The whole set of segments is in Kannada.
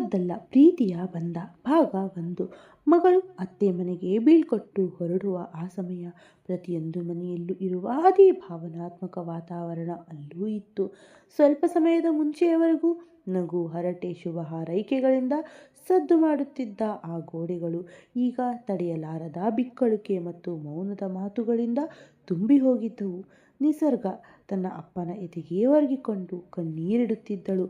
ಹೊಸದ್ದಲ್ಲ ಪ್ರೀತಿಯ ಬಂಧ ಭಾಗ 1. ಮಗಳು ಅತ್ತೆ ಮನೆಗೆ ಬೀಳ್ಕೊಟ್ಟು ಹೊರಡುವ ಆ ಸಮಯ. ಪ್ರತಿಯೊಂದು ಮನೆಯಲ್ಲೂ ಇರುವ ಅದೇ ಭಾವನಾತ್ಮಕ ವಾತಾವರಣ ಅಲ್ಲೂ ಇತ್ತು. ಸ್ವಲ್ಪ ಸಮಯದ ಮುಂಚೆಯವರೆಗೂ ನಗು, ಹರಟೆ, ಶುಭ ಹಾರೈಕೆಗಳಿಂದ ಸದ್ದು ಮಾಡುತ್ತಿದ್ದ ಆ ಗೋಡೆಗಳು ಈಗ ತಡೆಯಲಾರದ ಬಿಕ್ಕಳಿಕೆ ಮತ್ತು ಮೌನದ ಮಾತುಗಳಿಂದ ತುಂಬಿ ಹೋಗಿದ್ದವು. ನಿಸರ್ಗ ತನ್ನ ಅಪ್ಪನ ಎದೆಗೆ ಒರಗಿಕೊಂಡು ಕಣ್ಣೀರಿಡುತ್ತಿದ್ದಳು.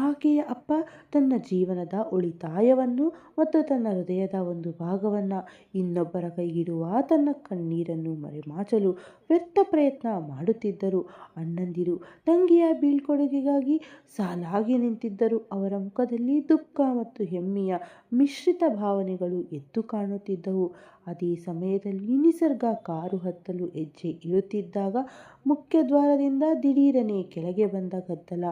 ಆಕೆಯ ಅಪ್ಪ ತನ್ನ ಜೀವನದ ಉಳಿತಾಯವನ್ನು ಮತ್ತು ತನ್ನ ಹೃದಯದ ಒಂದು ಭಾಗವನ್ನು ಇನ್ನೊಬ್ಬರ ಕೈಗಿಡುವ ತನ್ನ ಕಣ್ಣೀರನ್ನು ಮರೆಮಾಚಲು ವ್ಯರ್ಥ ಪ್ರಯತ್ನ ಮಾಡುತ್ತಿದ್ದರು. ಅಣ್ಣಂದಿರು ತಂಗಿಯ ಬೀಳ್ಕೊಡುಗೆಗಾಗಿ ಸಾಲಾಗಿ ನಿಂತಿದ್ದರು. ಅವರ ಮುಖದಲ್ಲಿ ದುಃಖ ಮತ್ತು ಹೆಮ್ಮೆಯ ಮಿಶ್ರಿತ ಭಾವನೆಗಳು ಎದ್ದು ಕಾಣುತ್ತಿದ್ದವು. ಅದೇ ಸಮಯದಲ್ಲಿ ನಿಸರ್ಗ ಕಾರು ಹತ್ತಲು ಹೆಜ್ಜೆ ಇಡುತ್ತಿದ್ದಾಗ ಮುಖ್ಯ ದ್ವಾರದಿಂದ ದಿಢೀರನೆ ಕೆಳಗೆ ಬಂದ ಗದ್ದಲ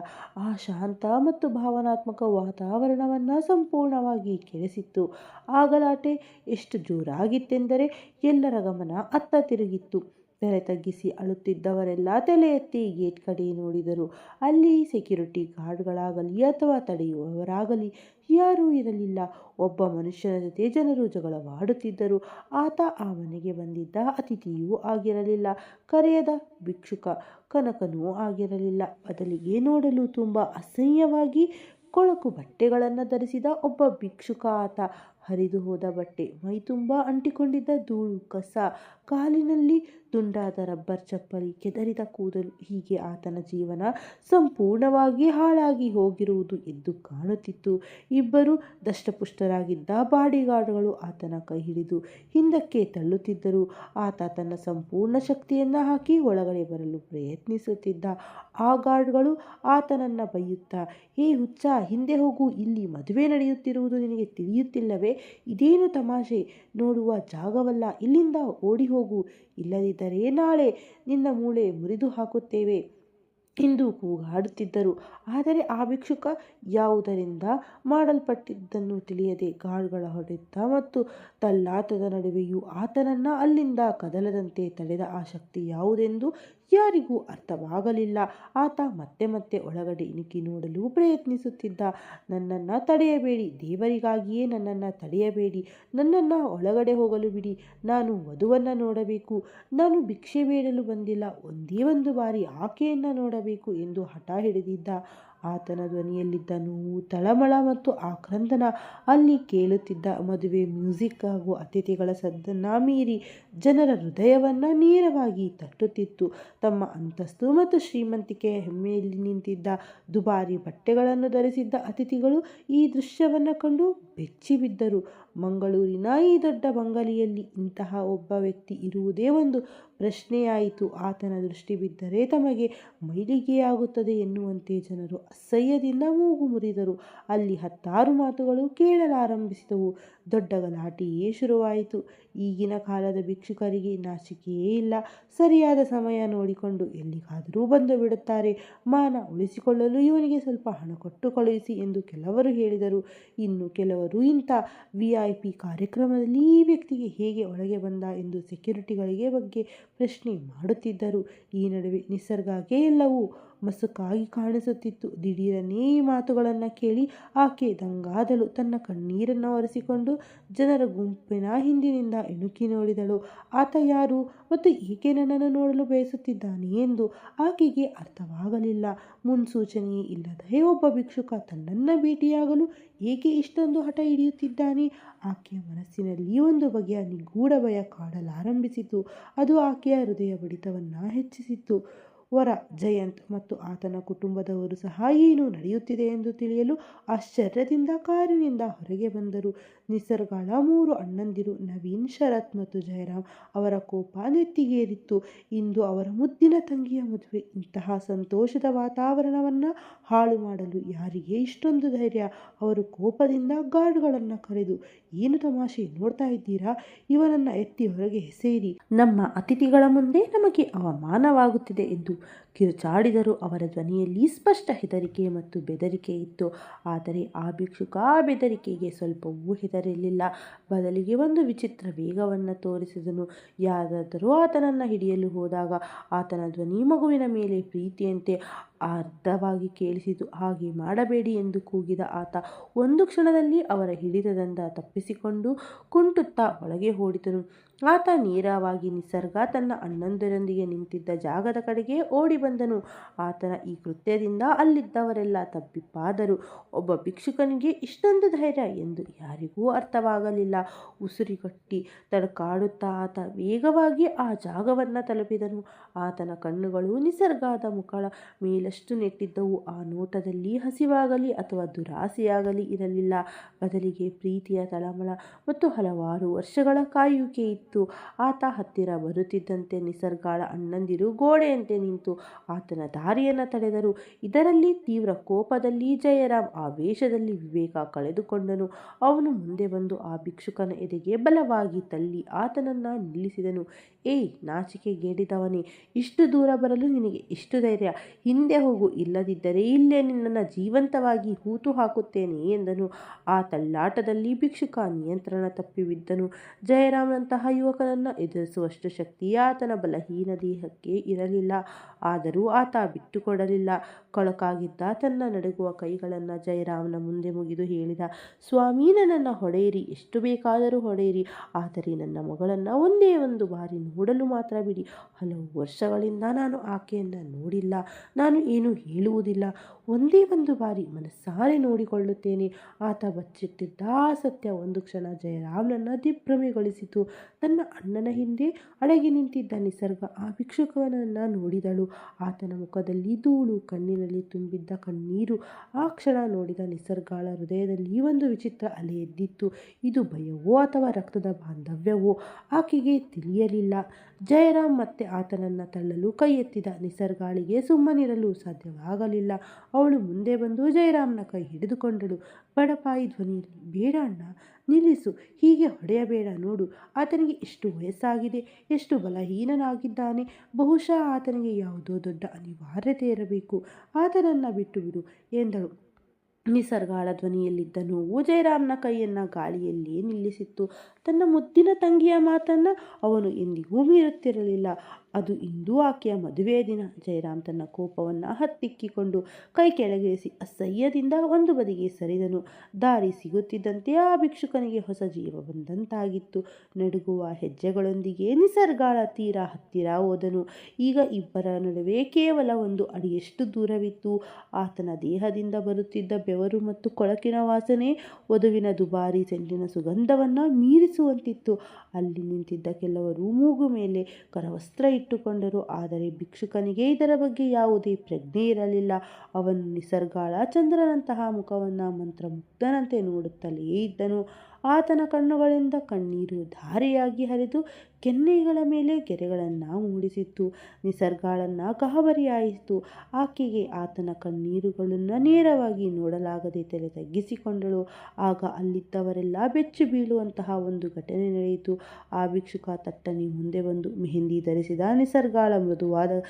ಆ ಶಾಂತ ಮತ್ತು ಭಾವನಾತ್ಮಕ ವಾತಾವರಣವನ್ನು ಸಂಪೂರ್ಣವಾಗಿ ಕೆಡಿಸಿತ್ತು. ಆ ಗಲಾಟೆ ಎಷ್ಟು ಜೋರಾಗಿತ್ತೆಂದರೆ ಎಲ್ಲರ ಗಮನ ಅತ್ತ ತಿರುಗಿತ್ತು. ತಲೆ ತಗ್ಗಿಸಿ ಅಳುತ್ತಿದ್ದವರೆಲ್ಲ ತಲೆ ಎತ್ತಿ ಗೇಟ್ ಕಡೆ ನೋಡಿದರು. ಅಲ್ಲಿ ಸೆಕ್ಯೂರಿಟಿ ಗಾರ್ಡ್ಗಳಾಗಲಿ ಅಥವಾ ತಡೆಯುವವರಾಗಲಿ ಯಾರೂ ಇರಲಿಲ್ಲ. ಒಬ್ಬ ಮನುಷ್ಯನ ಜೊತೆ ಜನರು ಜಗಳವಾಡುತ್ತಿದ್ದರು. ಆತ ಆ ಮನೆಗೆ ಬಂದಿದ್ದ ಅತಿಥಿಯೂ ಆಗಿರಲಿಲ್ಲ, ಕರೆಯದ ಭಿಕ್ಷುಕ ಕನಕನೂ ಆಗಿರಲಿಲ್ಲ. ಬದಲಿಗೆ ನೋಡಲು ತುಂಬ ಅಸಹ್ಯವಾಗಿ ಕೊಳಕು ಬಟ್ಟೆಗಳನ್ನು ಧರಿಸಿದ ಒಬ್ಬ ಭಿಕ್ಷುಕ ಆತ. ಹರಿದು ಹೋದ ಬಟ್ಟೆ, ಮೈ ತುಂಬ ಅಂಟಿಕೊಂಡಿದ್ದ ಧೂಳು, ಕಸ, ಕಾಲಿನಲ್ಲಿ ದುಂಡಾದ ರಬ್ಬರ್ ಚಪ್ಪಲಿ, ಕೆದರಿದ ಕೂದಲು, ಹೀಗೆ ಆತನ ಜೀವನ ಸಂಪೂರ್ಣವಾಗಿ ಹಾಳಾಗಿ ಹೋಗಿರುವುದು ಎದ್ದು ಕಾಣುತ್ತಿತ್ತು. ಇಬ್ಬರು ದಷ್ಟಪುಷ್ಟರಾಗಿದ್ದ ಬಾಡಿಗಾರ್ಡ್ಗಳು ಆತನ ಕೈ ಹಿಡಿದು ಹಿಂದಕ್ಕೆ ತಳ್ಳುತ್ತಿದ್ದರು. ಆತ ತನ್ನ ಸಂಪೂರ್ಣ ಶಕ್ತಿಯನ್ನು ಹಾಕಿ ಒಳಗಡೆ ಬರಲು ಪ್ರಯತ್ನಿಸುತ್ತಿದ್ದ. ಆ ಗಾರ್ಡ್ಗಳು ಆತನನ್ನು ಬೈಯುತ್ತಾ, ಹೇ ಹುಚ್ಚ, ಹಿಂದೆ ಹೋಗು, ಇಲ್ಲಿ ಮದುವೆ ನಡೆಯುತ್ತಿರುವುದು ನಿನಗೆ ತಿಳಿಯುತ್ತಿಲ್ಲವೇ? ಇದೇನು ತಮಾಷೆ? ನೋಡುವ ಜಾಗವಲ್ಲ, ಇಲ್ಲಿಂದ ಓಡಿ ಹೋಗು, ಇಲ್ಲದಿದ್ದರೆ ನಾಳೆ ನಿನ್ನ ಮೂಳೆ ಮುರಿದು ಹಾಕುತ್ತೇವೆ ಎಂದು ಕೂಗಾಡುತ್ತಿದ್ದರು. ಆದರೆ ಆ ಭಿಕ್ಷುಕ ಯಾವುದರಿಂದ ಮಾಡಲ್ಪಟ್ಟಿದ್ದನ್ನು ತಿಳಿಯದೆ ಗಾರ್ಡ್ಗಳ ಹೊಡೆತ ಮತ್ತು ತಳ್ಳಾಟದ ನಡುವೆಯೂ ಆತನನ್ನು ಅಲ್ಲಿಂದ ಕದಲದಂತೆ ತಡೆದ ಆ ಶಕ್ತಿ ಯಾವುದೆಂದು ಯಾರಿಗೂ ಅರ್ಥವಾಗಲಿಲ್ಲ. ಆತ ಮತ್ತೆ ಮತ್ತೆ ಒಳಗಡೆ ಇಣುಕಿ ನೋಡಲು ಪ್ರಯತ್ನಿಸುತ್ತಿದ್ದ. ನನ್ನನ್ನು ತಡೆಯಬೇಡಿ, ದೇವರಿಗಾಗಿಯೇ ನನ್ನನ್ನು ತಡೆಯಬೇಡಿ, ನನ್ನನ್ನು ಒಳಗಡೆ ಹೋಗಲು ಬಿಡಿ, ನಾನು ವಧುವನ್ನು ನೋಡಬೇಕು, ನಾನು ಭಿಕ್ಷೆ ಬೇಡಲು ಬಂದಿಲ್ಲ, ಒಂದೇ ಒಂದು ಬಾರಿ ಆಕೆಯನ್ನು ನೋಡಬೇಕು ಎಂದು ಹಠ ಹಿಡಿದಿದ್ದ. ಆತನ ಧ್ವನಿಯಲ್ಲಿದ್ದ ನೋವು, ತಳಮಳ ಮತ್ತು ಆಕ್ರಂದನ ಅಲ್ಲಿ ಕೇಳುತ್ತಿದ್ದ. ಮದುವೆ ಮ್ಯೂಸಿಕ್ ಹಾಗೂ ಅತಿಥಿಗಳ ಸದ್ದನ್ನು ಮೀರಿ ಜನರ ಹೃದಯವನ್ನು ನೇರವಾಗಿ ತಟ್ಟುತ್ತಿತ್ತು. ತಮ್ಮ ಅಂತಸ್ತು ಮತ್ತು ಶ್ರೀಮಂತಿಕೆಯ ಹೆಮ್ಮೆಯಲ್ಲಿ ನಿಂತಿದ್ದ ದುಬಾರಿ ಬಟ್ಟೆಗಳನ್ನು ಧರಿಸಿದ್ದ ಅತಿಥಿಗಳು ಈ ದೃಶ್ಯವನ್ನು ಕಂಡು ಬೆಚ್ಚಿಬಿದ್ದರು. ಮಂಗಳೂರಿನ ಈ ದೊಡ್ಡ ಬಂಗಲೆಯಲ್ಲಿ ಇಂತಹ ಒಬ್ಬ ವ್ಯಕ್ತಿ ಇರುವುದೇ ಒಂದು ಪ್ರಶ್ನೆಯಾಯಿತು. ಆತನ ದೃಷ್ಟಿ ಬಿದ್ದರೆ ತಮಗೆ ಮೈಲಿಗೆಯಾಗುತ್ತದೆ ಎನ್ನುವಂತೆ ಜನರು ಅಸಹ್ಯದಿಂದ ಮೂಗು ಮುರಿದರು. ಅಲ್ಲಿ ಹತ್ತಾರು ಮಾತುಗಳು ಕೇಳಲಾರಂಭಿಸಿದವು. ದೊಡ್ಡ ಗಲಾಟೆಯೇ ಶುರುವಾಯಿತು. ಈಗಿನ ಕಾಲದ ಭಿಕ್ಷುಕರಿಗೆ ನಾಚಿಕೆಯೇ ಇಲ್ಲ. ಸರಿಯಾದ ಸಮಯ ನೋಡಿಕೊಂಡು ಎಲ್ಲಿಗಾದರೂ ಬಂದು ಬಿಡುತ್ತಾರೆ. ಮಾನ ಉಳಿಸಿಕೊಳ್ಳಲು ಇವನಿಗೆ ಸ್ವಲ್ಪ ಹಣ ಕೊಟ್ಟು ಕಳುಹಿಸಿ ಎಂದು ಕೆಲವರು ಹೇಳಿದರು. ಇನ್ನು ಕೆಲವರು ಇಂಥ VIP ಕಾರ್ಯಕ್ರಮದಲ್ಲಿ ಈ ವ್ಯಕ್ತಿಗೆ ಹೇಗೆ ಒಳಗೆ ಬಂದ ಎಂದು ಸೆಕ್ಯೂರಿಟಿಗಳಿಗೆ ಬಗ್ಗೆ ಪ್ರಶ್ನೆ ಮಾಡುತ್ತಿದ್ದರು. ಈ ನಡುವೆ ನಿಸರ್ಗಕ್ಕೆ ಎಲ್ಲವೂ ಮಸುಕಾಗಿ ಕಾಣಿಸುತ್ತಿತ್ತು. ದಿಢೀರನೇ ಈ ಮಾತುಗಳನ್ನು ಕೇಳಿ ಆಕೆ ದಂಗಾದಳು. ತನ್ನ ಕಣ್ಣೀರನ್ನು ಒರೆಸಿಕೊಂಡು ಜನರ ಗುಂಪಿನ ಹಿಂದಿನಿಂದ ಇಣುಕಿ ನೋಡಿದಳು. ಆತ ಯಾರು ಮತ್ತು ಏಕೆ ನನ್ನನ್ನು ನೋಡಲು ಬಯಸುತ್ತಿದ್ದಾನೆ ಎಂದು ಆಕೆಗೆ ಅರ್ಥವಾಗಲಿಲ್ಲ. ಮುನ್ಸೂಚನೆಯೇ ಇಲ್ಲದೆ ಒಬ್ಬ ಭಿಕ್ಷುಕ ತನ್ನನ್ನು ಭೇಟಿಯಾಗಲು ಏಕೆ ಇಷ್ಟೊಂದು ಹಠ ಹಿಡಿಯುತ್ತಿದ್ದಾನೆ? ಆಕೆಯ ಮನಸ್ಸಿನಲ್ಲಿ ಒಂದು ಬಗೆಯ ನಿಗೂಢ ಭಯ ಕಾಡಲಾರಂಭಿಸಿತು. ಅದು ಆಕೆಯ ಹೃದಯ ಬಡಿತವನ್ನು ಹೆಚ್ಚಿಸಿತು. ವರ ಜಯಂತ್ ಮತ್ತು ಆತನ ಕುಟುಂಬದವರು ಸಹ ಏನು ನಡೆಯುತ್ತಿದೆ ಎಂದು ತಿಳಿಯಲು ಆಶ್ಚರ್ಯದಿಂದ ಕಾರಿನಿಂದ ಹೊರಗೆ ಬಂದರು. ನಿಸರ್ಗಳ 3 ಅಣ್ಣಂದಿರು ನವೀನ್, ಶರತ್ ಮತ್ತು ಜಯರಾಮ್. ಅವರ ಕೋಪ ನೆತ್ತಿಗೇರಿತ್ತು. ಇಂದು ಅವರ ಮುದ್ದಿನ ತಂಗಿಯ ಮದುವೆ. ಇಂತಹ ಸಂತೋಷದ ವಾತಾವರಣವನ್ನು ಹಾಳು ಮಾಡಲು ಯಾರಿಗೆ ಇಷ್ಟೊಂದು ಧೈರ್ಯ? ಅವರು ಕೋಪದಿಂದ ಗಾರ್ಡ್ಗಳನ್ನು ಕರೆದು, ಏನು ತಮಾಷೆ ನೋಡ್ತಾ ಇದ್ದೀರಾ? ಇವನನ್ನು ಎತ್ತಿ ಹೊರಗೆ ಎಸೆಯಿರಿ. ನಮ್ಮ ಅತಿಥಿಗಳ ಮುಂದೆ ನಮಗೆ ಅವಮಾನವಾಗುತ್ತಿದೆ ಎಂದು ಕಿರುಚಾಡಿದರು. ಅವರ ಧ್ವನಿಯಲ್ಲಿ ಸ್ಪಷ್ಟ ಹೆದರಿಕೆ ಮತ್ತು ಬೆದರಿಕೆ ಇತ್ತು. ಆದರೆ ಆ ಭಿಕ್ಷುಕ ಆ ಬೆದರಿಕೆಗೆ ಸ್ವಲ್ಪವೂ ಹೆದರಲಿಲ್ಲ. ಬದಲಿಗೆ ಒಂದು ವಿಚಿತ್ರ ವೇಗವನ್ನು ತೋರಿಸಿದನು. ಯಾರಾದರೂ ಆತನನ್ನು ಹಿಡಿಯಲು ಹೋದಾಗ ಆತನ ಧ್ವನಿ ಮಗುವಿನ ಮೇಲೆ ಪ್ರೀತಿಯಂತೆ ಅರ್ಧವಾಗಿ ಕೇಳಿಸಿತು. ಹಾಗೆ ಮಾಡಬೇಡಿ ಎಂದು ಕೂಗಿದ ಆತ ಒಂದು ಕ್ಷಣದಲ್ಲಿ ಅವರ ಹಿಡಿತದಿಂದ ತಪ್ಪಿಸಿಕೊಂಡು ಕುಂಟುತ್ತಾ ಒಳಗೆ ಓಡಿದನು. ಆತ ನೇರವಾಗಿ ನಿಸರ್ಗ ತನ್ನ ಅಣ್ಣಂದಿರೊಂದಿಗೆ ನಿಂತಿದ್ದ ಜಾಗದ ಕಡೆಗೆ ಓಡಿ ಬಂದನು. ಆತನ ಈ ಕೃತ್ಯದಿಂದ ಅಲ್ಲಿದ್ದವರೆಲ್ಲ ತಬ್ಬಿಬ್ಬಾದರು. ಒಬ್ಬ ಭಿಕ್ಷುಕನಿಗೆ ಇಷ್ಟೊಂದು ಧೈರ್ಯ ಎಂದು ಯಾರಿಗೂ ಅರ್ಥವಾಗಲಿಲ್ಲ. ಉಸಿರುಗಟ್ಟಿ ತಡಕಾಡುತ್ತಾ ಆತ ವೇಗವಾಗಿ ಆ ಜಾಗವನ್ನು ತಲುಪಿದನು. ಆತನ ಕಣ್ಣುಗಳು ನಿಸರ್ಗದ ಮುಖದ ಮೇಲಷ್ಟು ನೆಟ್ಟಿದ್ದವು. ಆ ನೋಟದಲ್ಲಿ ಹಸಿವಾಗಲಿ ಅಥವಾ ದುರಾಸೆಯಾಗಲಿ ಇರಲಿಲ್ಲ. ಬದಲಿಗೆ ಪ್ರೀತಿಯ ತಳಮಳ ಮತ್ತು ಹಲವಾರು ವರ್ಷಗಳ ಕಾಯುವಿಕೆ ಇತ್ತು. ಆತ ಹತ್ತಿರ ಬರುತ್ತಿದ್ದಂತೆ ನಿಸರ್ಗಳ ಅಣ್ಣಂದಿರು ಗೋಡೆಯಂತೆ ನಿಂತು ಆತನ ದಾರಿಯನ್ನು ತಡೆದರು. ಇದರಲ್ಲಿ ತೀವ್ರ ಕೋಪದಲ್ಲಿ ಜಯರಾಮ್ ಆವೇಶದಲ್ಲಿ ವಿವೇಕ ಕಳೆದುಕೊಂಡನು. ಅವನು ಮುಂದೆ ಬಂದು ಆ ಭಿಕ್ಷುಕನ ಎದೆಗೆ ಬಲವಾಗಿ ತಳ್ಳಿ ಆತನನ್ನು ನಿಲ್ಲಿಸಿದನು. ಏಯ್ ನಾಚಿಕೆಗೇಡಿದವನೇ, ಇಷ್ಟು ದೂರ ಬರಲು ನಿನಗೆ ಎಷ್ಟು ಧೈರ್ಯ? ಹಿಂದೆ ಹೋಗು, ಇಲ್ಲದಿದ್ದರೆ ಇಲ್ಲೇ ನಿನ್ನನ್ನು ಜೀವಂತವಾಗಿ ಹೂತು ಹಾಕುತ್ತೇನೆ ಎಂದನು. ಆ ತಳ್ಳಾಟದಲ್ಲಿ ಭಿಕ್ಷುಕ ನಿಯಂತ್ರಣ ತಪ್ಪಿ ಬಿದ್ದನು. ಜಯರಾಮ್ನಂತಹ ಯುವಕನನ್ನು ಎದುರಿಸುವಷ್ಟು ಶಕ್ತಿ ಆತನ ಬಲಹೀನ ದೇಹಕ್ಕೆ ಇರಲಿಲ್ಲ. ಆದರೂ ಆತ ಬಿಟ್ಟುಕೊಡಲಿಲ್ಲ. ಕೊಳಕಾಗಿದ್ದ ತನ್ನ ನಡುಗುವ ಕೈಗಳನ್ನು ಜಯರಾಮ್ನ ಮುಂದೆ ಮುಗಿದು ಹೇಳಿದ, ಸ್ವಾಮಿ, ನನ್ನನ್ನು ಹೊಡೆಯಿರಿ, ಎಷ್ಟು ಬೇಕಾದರೂ ಹೊಡೆಯಿರಿ. ಆದರೆ ನನ್ನ ಮಗಳನ್ನು ಒಂದೇ ಒಂದು ಬಾರಿ ನೋಡಲು ಮಾತ್ರ ಬಿಡಿ. ಹಲವು ವರ್ಷಗಳಿಂದ ನಾನು ಆಕೆಯನ್ನು ನೋಡಿಲ್ಲ. ನಾನು ಏನು ಹೇಳುವುದಿಲ್ಲ. ಒಂದೇ ಒಂದು ಬಾರಿ ಮನಸ್ಸಾರೆ ನೋಡಿಕೊಳ್ಳುತ್ತೇನೆ. ಆತ ಬಚ್ಚಿಟ್ಟಿದ್ದ ಆ ಸತ್ಯ ಒಂದು ಕ್ಷಣ ಜಯರಾಮ್ನನ್ನು ದಿಗ್ಭ್ರಮೆಗೊಳಿಸಿತು. ತನ್ನ ಅಣ್ಣನ ಹಿಂದೆ ಅಡಗಿ ನಿಂತಿದ್ದ ನಿಸರ್ಗ ಆ ಭಿಕ್ಷುಕನನ್ನು ನೋಡಿದಳು. ಆತನ ಮುಖದಲ್ಲಿ ಧೂಳು, ಕಣ್ಣಿನಲ್ಲಿ ತುಂಬಿದ್ದ ಕಣ್ಣೀರು. ಆ ಕ್ಷಣ ನೋಡಿದ ನಿಸರ್ಗಳ ಹೃದಯದಲ್ಲಿ ಒಂದು ವಿಚಿತ್ರ ಅಲೆ ಎದ್ದಿತ್ತು. ಇದು ಭಯವೋ ಅಥವಾ ರಕ್ತದ ಬಾಂಧವ್ಯವೋ ಆಕೆಗೆ ತಿಳಿಯಲಿಲ್ಲ. ಜಯರಾಮ್ ಮತ್ತೆ ಆತನನ್ನು ತಳ್ಳಲು ಕೈ ಎತ್ತಿದ. ನಿಸರ್ಗಾಳಿಗೆ ಸುಮ್ಮನಿರಲು ಸಾಧ್ಯವಾಗಲಿಲ್ಲ. ಅವಳು ಮುಂದೆ ಬಂದು ಜಯರಾಮ್ನ ಕೈ ಹಿಡಿದುಕೊಂಡಳು. ಬಡಪಾಯಿ ಧ್ವನಿಯಲ್ಲಿ, ಬೇಡ ಅಣ್ಣ, ನಿಲ್ಲಿಸು, ಹೀಗೆ ಹೊಡೆಯಬೇಡ. ನೋಡು, ಆತನಿಗೆ ಎಷ್ಟು ವಯಸ್ಸಾಗಿದೆ, ಎಷ್ಟು ಬಲಹೀನನಾಗಿದ್ದಾನೆ. ಬಹುಶಃ ಆತನಿಗೆ ಯಾವುದೋ ದೊಡ್ಡ ಅನಿವಾರ್ಯತೆ ಇರಬೇಕು. ಆತನನ್ನು ಬಿಟ್ಟು ಬಿಡು ಎಂದಳು. ನಿಸರ್ಗಾಳ ಧ್ವನಿಯಲ್ಲಿದ್ದ ನೋವು ಜಯರಾಮ್ನ ಕೈಯನ್ನು ಗಾಳಿಯಲ್ಲೇ ನಿಲ್ಲಿಸಿತ್ತು. ತನ್ನ ಮುದ್ದಿನ ತಂಗಿಯ ಮಾತನ್ನು ಅವನು ಎಂದಿಗೂ ಮೀರುತ್ತಿರಲಿಲ್ಲ. ಅದು ಇಂದು ಆಕೆಯ ಮದುವೆಯ ದಿನ. ಜಯರಾಮ್ ತನ್ನ ಕೋಪವನ್ನು ಹತ್ತಿಕ್ಕಿಕೊಂಡು ಕೈ ಕೆಳಗಿಳಿಸಿ ಅಸಹ್ಯದಿಂದ ಒಂದು ಬದಿಗೆ ಸರಿದನು. ದಾರಿ ಸಿಗುತ್ತಿದ್ದಂತೆ ಆ ಭಿಕ್ಷುಕನಿಗೆ ಹೊಸ ಜೀವ ಬಂದಂತಾಗಿತ್ತು. ನಡುಗುವ ಹೆಜ್ಜೆಗಳೊಂದಿಗೆ ನಿಸರ್ಗಾಳ ತೀರ ಹತ್ತಿರ ಹೋದನು. ಈಗ ಇಬ್ಬರ ನಡುವೆ ಕೇವಲ ಒಂದು ಅಡಿಯಷ್ಟು ದೂರವಿತ್ತು. ಆತನ ದೇಹದಿಂದ ಬರುತ್ತಿದ್ದ ಬೆವರು ಮತ್ತು ಕೊಳಕಿನ ವಾಸನೆ ವಧುವಿನ ದುಬಾರಿ ಸೆಂಟಿನ ಸುಗಂಧವನ್ನು ಮೀರಿಸುವಂತಿತ್ತು. ಅಲ್ಲಿ ನಿಂತಿದ್ದ ಕೆಲವರು ಮೂಗು ಮೇಲೆ ಕರವಸ್ತ್ರ ಇಟ್ಟುಕೊಂಡರು. ಆದರೆ ಭಿಕ್ಷುಕನಿಗೆ ಇದರ ಬಗ್ಗೆ ಯಾವುದೇ ಪ್ರಜ್ಞೆ ಇರಲಿಲ್ಲ. ಅವನು ನಿಸರ್ಗಾಳ ಚಂದ್ರನಂತಹ ಮುಖವನ್ನು ಮಂತ್ರಮುಗ್ಧನಂತೆ ನೋಡುತ್ತಲೇ ಇದ್ದನು. ಆತನ ಕಣ್ಣುಗಳಿಂದ ಕಣ್ಣೀರು ಧಾರೆಯಾಗಿ ಹರಿದು ಕೆನ್ನೆಗಳ ಮೇಲೆ ಗೆರೆಗಳನ್ನು ಮೂಡಿಸಿತ್ತು. ನಿಸರ್ಗಾಳನ್ನು ಗಾಬರಿಯಾಯಿತು. ಆಕೆಗೆ ಆತನ ಕಣ್ಣೀರುಗಳನ್ನು ನೇರವಾಗಿ ನೋಡಲಾಗದೆ ತಲೆ ತಗ್ಗಿಸಿಕೊಂಡಳು. ಆಗ ಅಲ್ಲಿದ್ದವರೆಲ್ಲ ಬೆಚ್ಚಿ ಬೀಳುವಂತಹ ಒಂದು ಘಟನೆ ನಡೆಯಿತು. ಆ ಭಿಕ್ಷುಕ ತಟ್ಟನೆ ಮುಂದೆ ಬಂದು ಮೆಹಂದಿ ಧರಿಸಿದ ನಿಸರ್ಗಾಳ ಮೃದುವಾದ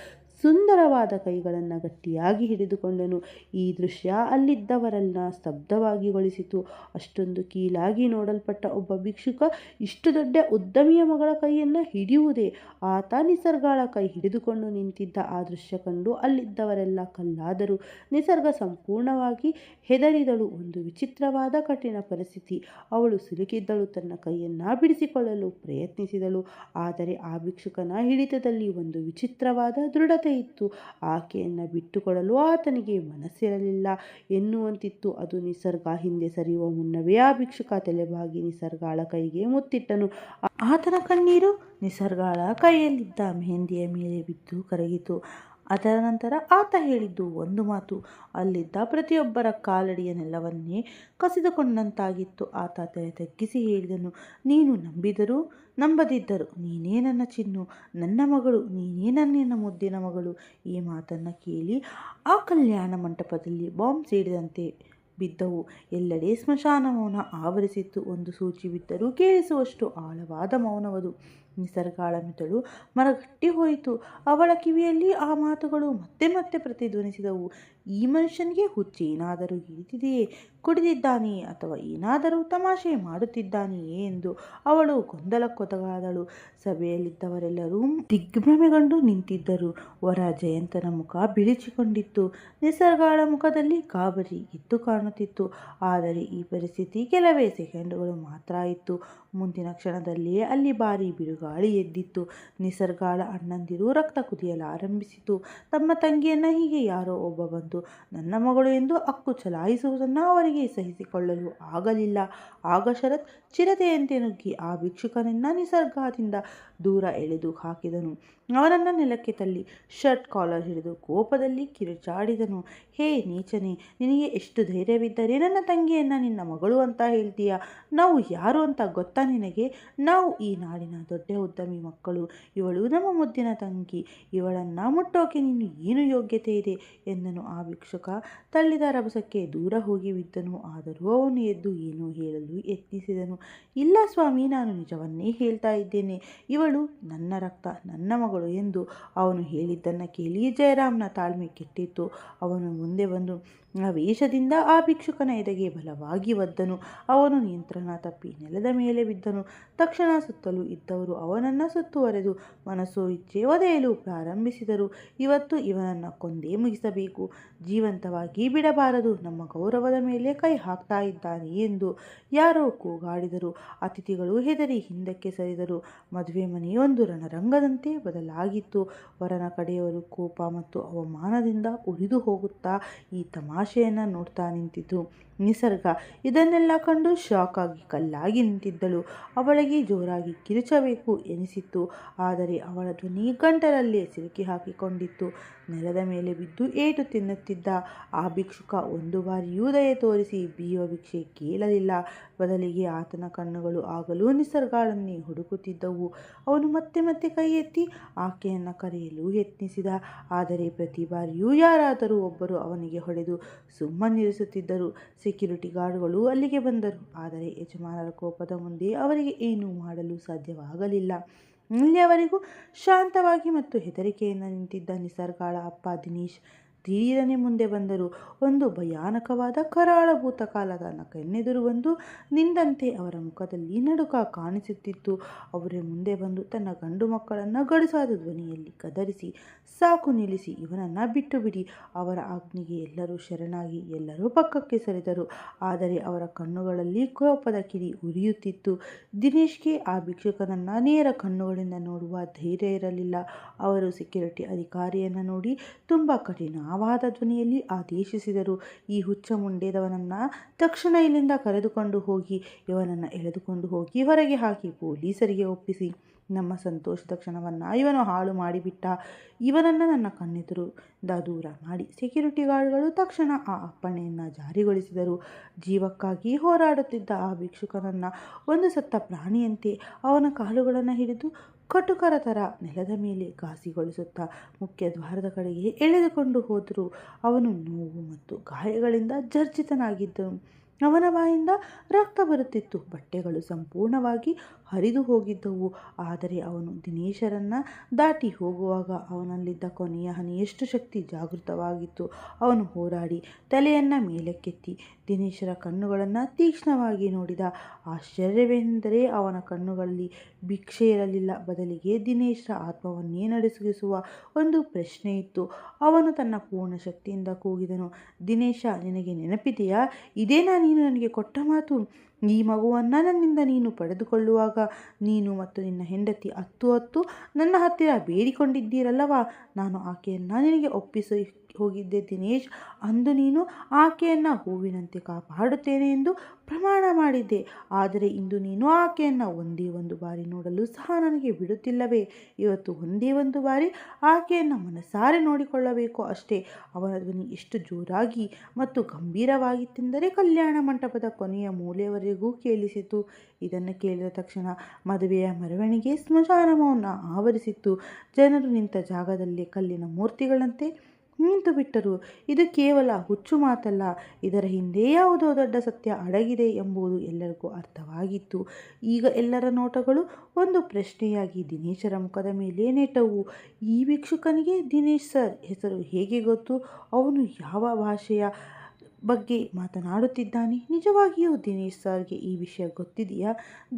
ಸುಂದರವಾದ ಕೈಗಳನ್ನು ಗಟ್ಟಿಯಾಗಿ ಹಿಡಿದುಕೊಂಡನು. ಈ ದೃಶ್ಯ ಅಲ್ಲಿದ್ದವರೆಲ್ಲ ಸ್ತಬ್ಧವಾಗಿಗೊಳಿಸಿತು. ಅಷ್ಟೊಂದು ಕೀಳಾಗಿ ನೋಡಲ್ಪಟ್ಟ ಒಬ್ಬ ಭಿಕ್ಷುಕ ಇಷ್ಟು ದೊಡ್ಡ ಉದ್ಯಮಿಯ ಮಗಳ ಕೈಯನ್ನು ಹಿಡಿಯುವುದೇ? ಆತ ನಿಸರ್ಗಾಳ ಕೈ ಹಿಡಿದುಕೊಂಡು ನಿಂತಿದ್ದ ಆ ದೃಶ್ಯ ಕಂಡು ಅಲ್ಲಿದ್ದವರೆಲ್ಲ ಕಲ್ಲಾದರು. ನಿಸರ್ಗ ಸಂಪೂರ್ಣವಾಗಿ ಹೆದರಿದಳು. ಒಂದು ವಿಚಿತ್ರವಾದ ಕಠಿಣ ಪರಿಸ್ಥಿತಿ. ಅವಳು ಸಿಲುಕಿದ್ದಳು. ತನ್ನ ಕೈಯನ್ನು ಬಿಡಿಸಿಕೊಳ್ಳಲು ಪ್ರಯತ್ನಿಸಿದಳು. ಆದರೆ ಆ ಭಿಕ್ಷುಕನ ಹಿಡಿತದಲ್ಲಿ ಒಂದು ವಿಚಿತ್ರವಾದ ದೃಢತೆ ಇತ್ತು. ಆಕೆಯನ್ನು ಬಿಟ್ಟುಕೊಡಲು ಆತನಿಗೆ ಮನಸ್ಸಿರಲಿಲ್ಲ ಎನ್ನುವಂತಿತ್ತು. ಅದು ನಿಸರ್ಗ ಹಿಂದೆ ಸರಿಯುವ ಮುನ್ನವೇ ಆ ಭಿಕ್ಷುಕ ತಲೆಬಾಗಿ ನಿಸರ್ಗಾಳ ಕೈಗೆ ಮುತ್ತಿಟ್ಟನು. ಆತನ ಕಣ್ಣೀರು ನಿಸರ್ಗಾಳ ಕೈಯಲ್ಲಿದ್ದ ಮೆಹಂದಿಯ ಮೇಲೆ ಬಿದ್ದು ಕರಗಿತು. ಅದರ ನಂತರ ಆತ ಹೇಳಿದ್ದು ಒಂದು ಮಾತು ಅಲ್ಲಿದ್ದ ಪ್ರತಿಯೊಬ್ಬರ ಕಾಲಡಿಯ ನೆಲವನ್ನೇ ಕಸಿದುಕೊಂಡಂತಾಗಿತ್ತು. ಆತ ತಲೆ ತಗ್ಗಿಸಿ ಹೇಳಿದನು, ನೀನು ನಂಬಿದರೂ ನಂಬದಿದ್ದರು ನೀನೇ ನನ್ನ ಚಿನ್ನು, ನನ್ನ ಮಗಳು, ನೀನೇ ನನ್ನ ಮುದ್ದಿನ ಮಗಳು. ಈ ಮಾತನ್ನು ಕೇಳಿ ಆ ಕಲ್ಯಾಣ ಮಂಟಪದಲ್ಲಿ ಬಾಂಬ್ ಸಿಡಿದಂತೆ ಬಿದ್ದವು. ಎಲ್ಲೆಡೆ ಸ್ಮಶಾನ ಮೌನ ಆವರಿಸಿತ್ತು. ಒಂದು ಸೂಚಿ ಬಿದ್ದರೂ ಕೇಳಿಸುವಷ್ಟು ಆಳವಾದ ಮೌನವದು. ನಿಸರ್ಗಾಳ ಮೆದುಳು ಮರಗಟ್ಟಿ ಹೋಯಿತು. ಅವಳ ಕಿವಿಯಲ್ಲಿ ಆ ಮಾತುಗಳು ಮತ್ತೆ ಮತ್ತೆ ಪ್ರತಿಧ್ವನಿಸಿದವು. ಈ ಮನುಷ್ಯನಿಗೆ ಹುಚ್ಚೇನಾದರೂ ಹಿಡಿದಿದೆಯೇ? ಕುಡಿದಿದ್ದಾನೆಯೇ? ಅಥವಾ ಏನಾದರೂ ತಮಾಷೆ ಮಾಡುತ್ತಿದ್ದಾನೆಯೇ ಎಂದು ಅವಳು ಗೊಂದಲಕ್ಕೊಳಗಾದಳು. ಸಭೆಯಲ್ಲಿದ್ದವರೆಲ್ಲರೂ ದಿಗ್ಭ್ರಮೆಗೊಂಡು ನಿಂತಿದ್ದರು. ವರ ಜಯಂತನ ಮುಖ ಬಿಳಿಚಿಕೊಂಡಿತ್ತು. ನಿಸರ್ಗಾಳ ಮುಖದಲ್ಲಿ ಗಾಬರಿ ಎದ್ದು ಕಾಣುತ್ತಿತ್ತು. ಆದರೆ ಈ ಪರಿಸ್ಥಿತಿ ಕೆಲವೇ ಸೆಕೆಂಡುಗಳು ಮಾತ್ರ ಇತ್ತು. ಮುಂದಿನ ಕ್ಷಣದಲ್ಲಿಯೇ ಅಲ್ಲಿ ಭಾರೀ ಬಿರುಗಾಳಿ ಎದ್ದಿತ್ತು. ನಿಸರ್ಗಾಳ ಅಣ್ಣಂದಿರು ರಕ್ತ ಕುದಿಯಲಾರಂಭಿಸಿತು. ತಮ್ಮ ತಂಗಿಯನ್ನ ಹೀಗೆ ಯಾರೋ ಒಬ್ಬ ಬಂದು ನನ್ನ ಮಗಳು ಎಂದು ಹಕ್ಕು ಚಲಾಯಿಸುವುದನ್ನು ಅವರಿಗೆ ಸಹಿಸಿಕೊಳ್ಳಲು ಆಗಲಿಲ್ಲ. ಆಗ ಶರತ್ ಚಿರತೆಯಂತೆ ನುಗ್ಗಿ ಆ ಭಿಕ್ಷುಕನನ್ನ ನಿಸರ್ಗದಿಂದ ದೂರ ಎಳೆದು ಹಾಕಿದನು. ಅವನನ್ನು ನೆಲಕ್ಕೆ ತಳ್ಳಿ ಶರ್ಟ್ ಕಾಲರ್ ಹಿಡಿದು ಕೋಪದಲ್ಲಿ ಕಿರುಚಾಡಿದನು. ಹೇ ನೀಚನೆ, ನಿನಗೆ ಎಷ್ಟು ಧೈರ್ಯವಿದ್ದರೆ ನನ್ನ ತಂಗಿಯನ್ನ ನಿನ್ನ ಮಗಳು ಅಂತ ಹೇಳ್ತೀಯ? ನಾವು ಯಾರು ಅಂತ ಗೊತ್ತಾ ನಿನಗೆ? ನಾವು ಈ ನಾಡಿನ ದೊಡ್ಡ ಉದ್ಯಮಿ ಮಕ್ಕಳು. ಇವಳು ನಮ್ಮ ಮುದ್ದಿನ ತಂಗಿ. ಇವಳನ್ನ ಮುಟ್ಟೋಕೆ ನೀನು ಏನು ಯೋಗ್ಯತೆ ಇದೆ ಎಂದನು. ಆ ಭಿಕ್ಷುಕ ತಳ್ಳಿದ ರಭಸಕ್ಕೆ ದೂರ ಹೋಗಿ ಬಿದ್ದನು. ಆದರೂ ಅವನು ಎದ್ದು ಏನೋ ಹೇಳಲು ಯತ್ನಿಸಿದನು. ಇಲ್ಲ ಸ್ವಾಮಿ, ನಾನು ನಿಜವನ್ನೇ ಹೇಳ್ತಾ ಇದ್ದೇನೆ. ಇವಳು ನನ್ನ ರಕ್ತ, ನನ್ನ ಮಗಳು ಎಂದು ಅವನು ಹೇಳಿದ್ದನ್ನು ಕೇಳಿ ಜಯರಾಮ್ನ ತಾಳ್ಮೆ ಕೆಟ್ಟಿತ್ತು. ಅವನು ಮುಂದೆ ಬಂದು ವೇಷದಿಂದ ಆ ಭಿಕ್ಷುಕನ ಎದೆಗೆ ಬಲವಾಗಿ ಒದ್ದನು. ಅವನು ನಿಯಂತ್ರಣ ತಪ್ಪಿ ನೆಲದ ಮೇಲೆ ಬಿದ್ದನು. ತಕ್ಷಣ ಸುತ್ತಲೂ ಇದ್ದವರು ಅವನನ್ನು ಸುತ್ತುವರೆದು ಮನಸ್ಸೋ ಇಚ್ಛೆ ಒದೆಯಲು ಪ್ರಾರಂಭಿಸಿದರು. ಇವತ್ತು ಇವನನ್ನು ಕೊಂದೇ ಮುಗಿಸಬೇಕು, ಜೀವಂತವಾಗಿ ಬಿಡಬಾರದು, ನಮ್ಮ ಗೌರವದ ಮೇಲೆ ಕೈ ಹಾಕ್ತಾ ಇದ್ದಾನೆ ಎಂದು ಯಾರೋ ಕೂಗಾಡಿದರು. ಅತಿಥಿಗಳು ಹೆದರಿ ಹಿಂದಕ್ಕೆ ಸರಿದರು. ಮದುವೆ ಮನೆಯೊಂದು ರಣರಂಗದಂತೆ ಬದಲಾಗಿತ್ತು. ವರನ ಕಡೆಯವರು ಕೋಪ ಮತ್ತು ಅವಮಾನದಿಂದ ಉರಿದು ಹೋಗುತ್ತಾ ಈ ತಮಾಷೆಯನ್ನು ನೋಡ್ತಾ ನಿಂತಿತು. ನಿಸರ್ಗ ಇದನ್ನೆಲ್ಲ ಕಂಡು ಶಾಕ್ ಆಗಿ ಕಲ್ಲಾಗಿ ನಿಂತಿದ್ದಳು. ಅವಳಿಗೆ ಜೋರಾಗಿ ಕಿರುಚಬೇಕು ಎನಿಸಿತ್ತು. ಆದರೆ ಅವಳ ಧ್ವನಿ ಗಂಟಲಲ್ಲೇ ಸಿಲುಕಿ ಹಾಕಿಕೊಂಡಿತ್ತು. ನೆಲದ ಮೇಲೆ ಬಿದ್ದು ಏಟು ತಿನ್ನುತ್ತಿದ್ದ ಆ ಭಿಕ್ಷುಕ ಒಂದು ಬಾರಿಯೂ ದಯೆ ತೋರಿಸಿ ಬೀಯುವ ಭಿಕ್ಷೆ ಕೇಳಲಿಲ್ಲ. ಬದಲಿಗೆ ಆತನ ಕಣ್ಣುಗಳು ಆಗಲೂ ನಿಸರ್ಗಾಳನ್ನೇ ಹುಡುಕುತ್ತಿದ್ದವು. ಅವನು ಮತ್ತೆ ಮತ್ತೆ ಕೈ ಎತ್ತಿ ಆಕೆಯನ್ನು ಕರೆಯಲು ಯತ್ನಿಸಿದ. ಆದರೆ ಪ್ರತಿ ಬಾರಿಯೂ ಯಾರಾದರೂ ಒಬ್ಬರು ಅವನಿಗೆ ಹೊಡೆದು ಸುಮ್ಮನಿರಿಸುತ್ತಿದ್ದರು. ಸೆಕ್ಯೂರಿಟಿ ಗಾರ್ಡ್ಗಳು ಅಲ್ಲಿಗೆ ಬಂದರು. ಆದರೆ ಯಜಮಾನರ ಕೋಪದ ಮುಂದೆ ಅವರಿಗೆ ಏನೂ ಮಾಡಲು ಸಾಧ್ಯವಾಗಲಿಲ್ಲ. ಇಲ್ಲಿಯವರೆಗೂ ಶಾಂತವಾಗಿ ಮತ್ತು ಹೆದರಿಕೆಯಿಂದ ನಿಂತಿದ್ದ ನಿಸರ್ಗಾಳ ಅಪ್ಪ ದಿನೇಶ್ ದಿಢೀರನೆ ಮುಂದೆ ಬಂದರು. ಒಂದು ಭಯಾನಕವಾದ ಕರಾಳ ಭೂತಕಾಲ ತನ್ನ ಕಣ್ಣೆದುರು ಬಂದು ನಿಂದಂತೆ ಅವರ ಮುಖದಲ್ಲಿ ನಡುಕ ಕಾಣಿಸುತ್ತಿತ್ತು. ಅವರೇ ಮುಂದೆ ಬಂದು ತನ್ನ ಗಂಡು ಮಕ್ಕಳನ್ನು ಗಡುಸಾದ ಧ್ವನಿಯಲ್ಲಿ ಗದರಿಸಿ, ಸಾಕು ನಿಲ್ಲಿಸಿ, ಇವನನ್ನು ಬಿಟ್ಟು ಬಿಡಿ. ಅವರ ಆಜ್ಞೆಗೆ ಎಲ್ಲರೂ ಶರಣಾಗಿ ಎಲ್ಲರೂ ಪಕ್ಕಕ್ಕೆ ಸರಿದರು. ಆದರೆ ಅವರ ಕಣ್ಣುಗಳಲ್ಲಿ ಕೋಪದ ಕಿಡಿ ಉರಿಯುತ್ತಿತ್ತು. ದಿನೇಶ್ಗೆ ಆ ಭಿಕ್ಷುಕನನ್ನು ನೇರ ಕಣ್ಣುಗಳಿಂದ ನೋಡುವ ಧೈರ್ಯ ಇರಲಿಲ್ಲ. ಅವರು ಸೆಕ್ಯೂರಿಟಿ ಅಧಿಕಾರಿಯನ್ನು ನೋಡಿ ತುಂಬ ಕಠಿಣವಾದ ಧ್ವನಿಯಲ್ಲಿ ಆದೇಶಿಸಿದರು. ಈ ಹುಚ್ಚ ಮುಂಡೇದವನನ್ನು ತಕ್ಷಣ ಇಲ್ಲಿಂದ ಕರೆದುಕೊಂಡು ಹೋಗಿ, ಇವನನ್ನು ಎಳೆದುಕೊಂಡು ಹೋಗಿ ಹೊರಗೆ ಹಾಕಿ ಪೊಲೀಸರಿಗೆ ಒಪ್ಪಿಸಿ. ನಮ್ಮ ಸಂತೋಷದ ಕ್ಷಣವನ್ನು ಇವನು ಹಾಳು ಮಾಡಿಬಿಟ್ಟ. ಇವನನ್ನು ನನ್ನ ಕಣ್ಣೆದುರಿಂದ ದೂರ ಮಾಡಿ. ಸೆಕ್ಯೂರಿಟಿ ಗಾರ್ಡ್ಗಳು ತಕ್ಷಣ ಆ ಅಪ್ಪಣೆಯನ್ನು ಜಾರಿಗೊಳಿಸಿದರು. ಜೀವಕ್ಕಾಗಿ ಹೋರಾಡುತ್ತಿದ್ದ ಆ ಭಿಕ್ಷುಕನನ್ನು ಒಂದು ಸತ್ತ ಪ್ರಾಣಿಯಂತೆ ಅವನ ಕಾಲುಗಳನ್ನು ಹಿಡಿದು ಕಟುಕರ ಥರ ನೆಲದ ಮೇಲೆ ಘಾಸಿಗೊಳಿಸುತ್ತಾ ಮುಖ್ಯ ದ್ವಾರದ ಕಡೆಗೆ ಎಳೆದುಕೊಂಡು ಹೋದರು. ಅವನು ನೋವು ಮತ್ತು ಗಾಯಗಳಿಂದ ಜರ್ಜಿತನಾಗಿದ್ದನು. ಅವನ ಬಾಯಿಂದ ರಕ್ತ ಬರುತ್ತಿತ್ತು. ಬಟ್ಟೆಗಳು ಸಂಪೂರ್ಣವಾಗಿ ಹರಿದು ಹೋಗಿದ್ದವು. ಆದರೆ ಅವನು ದಿನೇಶರನ್ನು ದಾಟಿ ಹೋಗುವಾಗ ಅವನಲ್ಲಿದ್ದ ಕೊನೆಯ ಹನಿಯಷ್ಟು ಶಕ್ತಿ ಜಾಗೃತವಾಗಿತ್ತು. ಅವನು ಹೋರಾಡಿ ತಲೆಯನ್ನು ಮೇಲಕ್ಕೆತ್ತಿ ದಿನೇಶರ ಕಣ್ಣುಗಳನ್ನು ತೀಕ್ಷ್ಣವಾಗಿ ನೋಡಿದ. ಆಶ್ಚರ್ಯವೆಂದರೆ ಅವನ ಕಣ್ಣುಗಳಲ್ಲಿ ಭಿಕ್ಷೆ ಇರಲಿಲ್ಲ. ಬದಲಿಗೆ ದಿನೇಶರ ಆತ್ಮವನ್ನೇ ನಡುಗಿಸುವ ಒಂದು ಪ್ರಶ್ನೆ ಇತ್ತು. ಅವನು ತನ್ನ ಪೂರ್ಣ ಶಕ್ತಿಯಿಂದ ಕೂಗಿದನು, ದಿನೇಶ, ನಿನಗೆ ನೆನಪಿದೆಯಾ? ಇದೇನಾ ನೀನು ನನಗೆ ಕೊಟ್ಟ ಮಾತು? ಈ ಮಗುವನ್ನು ನನ್ನಿಂದ ನೀನು ಪಡೆದುಕೊಳ್ಳುವಾಗ ನೀನು ಮತ್ತು ನಿನ್ನ ಹೆಂಡತಿ ಹತ್ತು ನನ್ನ ಹತ್ತಿರ ಬೇಡಿಕೊಂಡಿದ್ದೀರಲ್ಲವಾ? ನಾನು ಆಕೆಯನ್ನು ನಿನಗೆ ಒಪ್ಪಿಸಿ ಹೋಗಿದ್ದೆ ದಿನೇಶ್. ಅಂದು ನೀನು ಆಕೆಯನ್ನು ಹೂವಿನಂತೆ ಕಾಪಾಡುತ್ತೇನೆ ಎಂದು ಪ್ರಮಾಣ ಮಾಡಿದ್ದೆ. ಆದರೆ ಇಂದು ನೀನು ಆಕೆಯನ್ನು ಒಂದೇ ಒಂದು ಬಾರಿ ನೋಡಲು ಸಹ ನನಗೆ ಬಿಡುತ್ತಿಲ್ಲವೇ? ಇವತ್ತು ಒಂದೇ ಒಂದು ಬಾರಿ ಆಕೆಯನ್ನು ಮನಸಾರೆ ನೋಡಿಕೊಳ್ಳಬೇಕು ಅಷ್ಟೇ. ಅವನ ಧ್ವನಿ ಎಷ್ಟು ಜೋರಾಗಿ ಮತ್ತು ಗಂಭೀರವಾಗಿತ್ತೆಂದರೆ ಕಲ್ಯಾಣ ಮಂಟಪದ ಕೊನೆಯ ಮೂಲೆಯವರೆಗೂ ಕೇಳಿಸಿತು. ಇದನ್ನು ಕೇಳಿದ ತಕ್ಷಣ ಮದುವೆಯ ಮೆರವಣಿಗೆ ಸ್ಮಶಾನ ಮೌನ ಆವರಿಸಿತ್ತು. ಜನರು ನಿಂತ ಜಾಗದಲ್ಲೇ ಕಲ್ಲಿನ ಮೂರ್ತಿಗಳಂತೆ ನಿಂತು ಬಿಟ್ಟರು. ಇದು ಕೇವಲ ಹುಚ್ಚು ಮಾತಲ್ಲ, ಇದರ ಹಿಂದೆ ಯಾವುದೋ ದೊಡ್ಡ ಸತ್ಯ ಅಡಗಿದೆ ಎಂಬುದು ಎಲ್ಲರಿಗೂ ಅರ್ಥವಾಗಿತ್ತು. ಈಗ ಎಲ್ಲರ ನೋಟಗಳು ಒಂದು ಪ್ರಶ್ನೆಯಾಗಿ ದಿನೇಶರ ಮುಖದ ಮೇಲೆ ನೆಟ್ಟವು. ಈ ಭಿಕ್ಷುಕನಿಗೆ ದಿನೇಶ್ ಸರ್ ಹೆಸರು ಹೇಗೆ ಗೊತ್ತು? ಅವನು ಯಾವ ಭಾಷೆಯ ಬಗ್ಗೆ ಮಾತನಾಡುತ್ತಿದ್ದಾನೆ? ನಿಜವಾಗಿಯೂ ದಿನೇಶ್ ಸರ್ಗೆ ಈ ವಿಷಯ ಗೊತ್ತಿದೆಯಾ?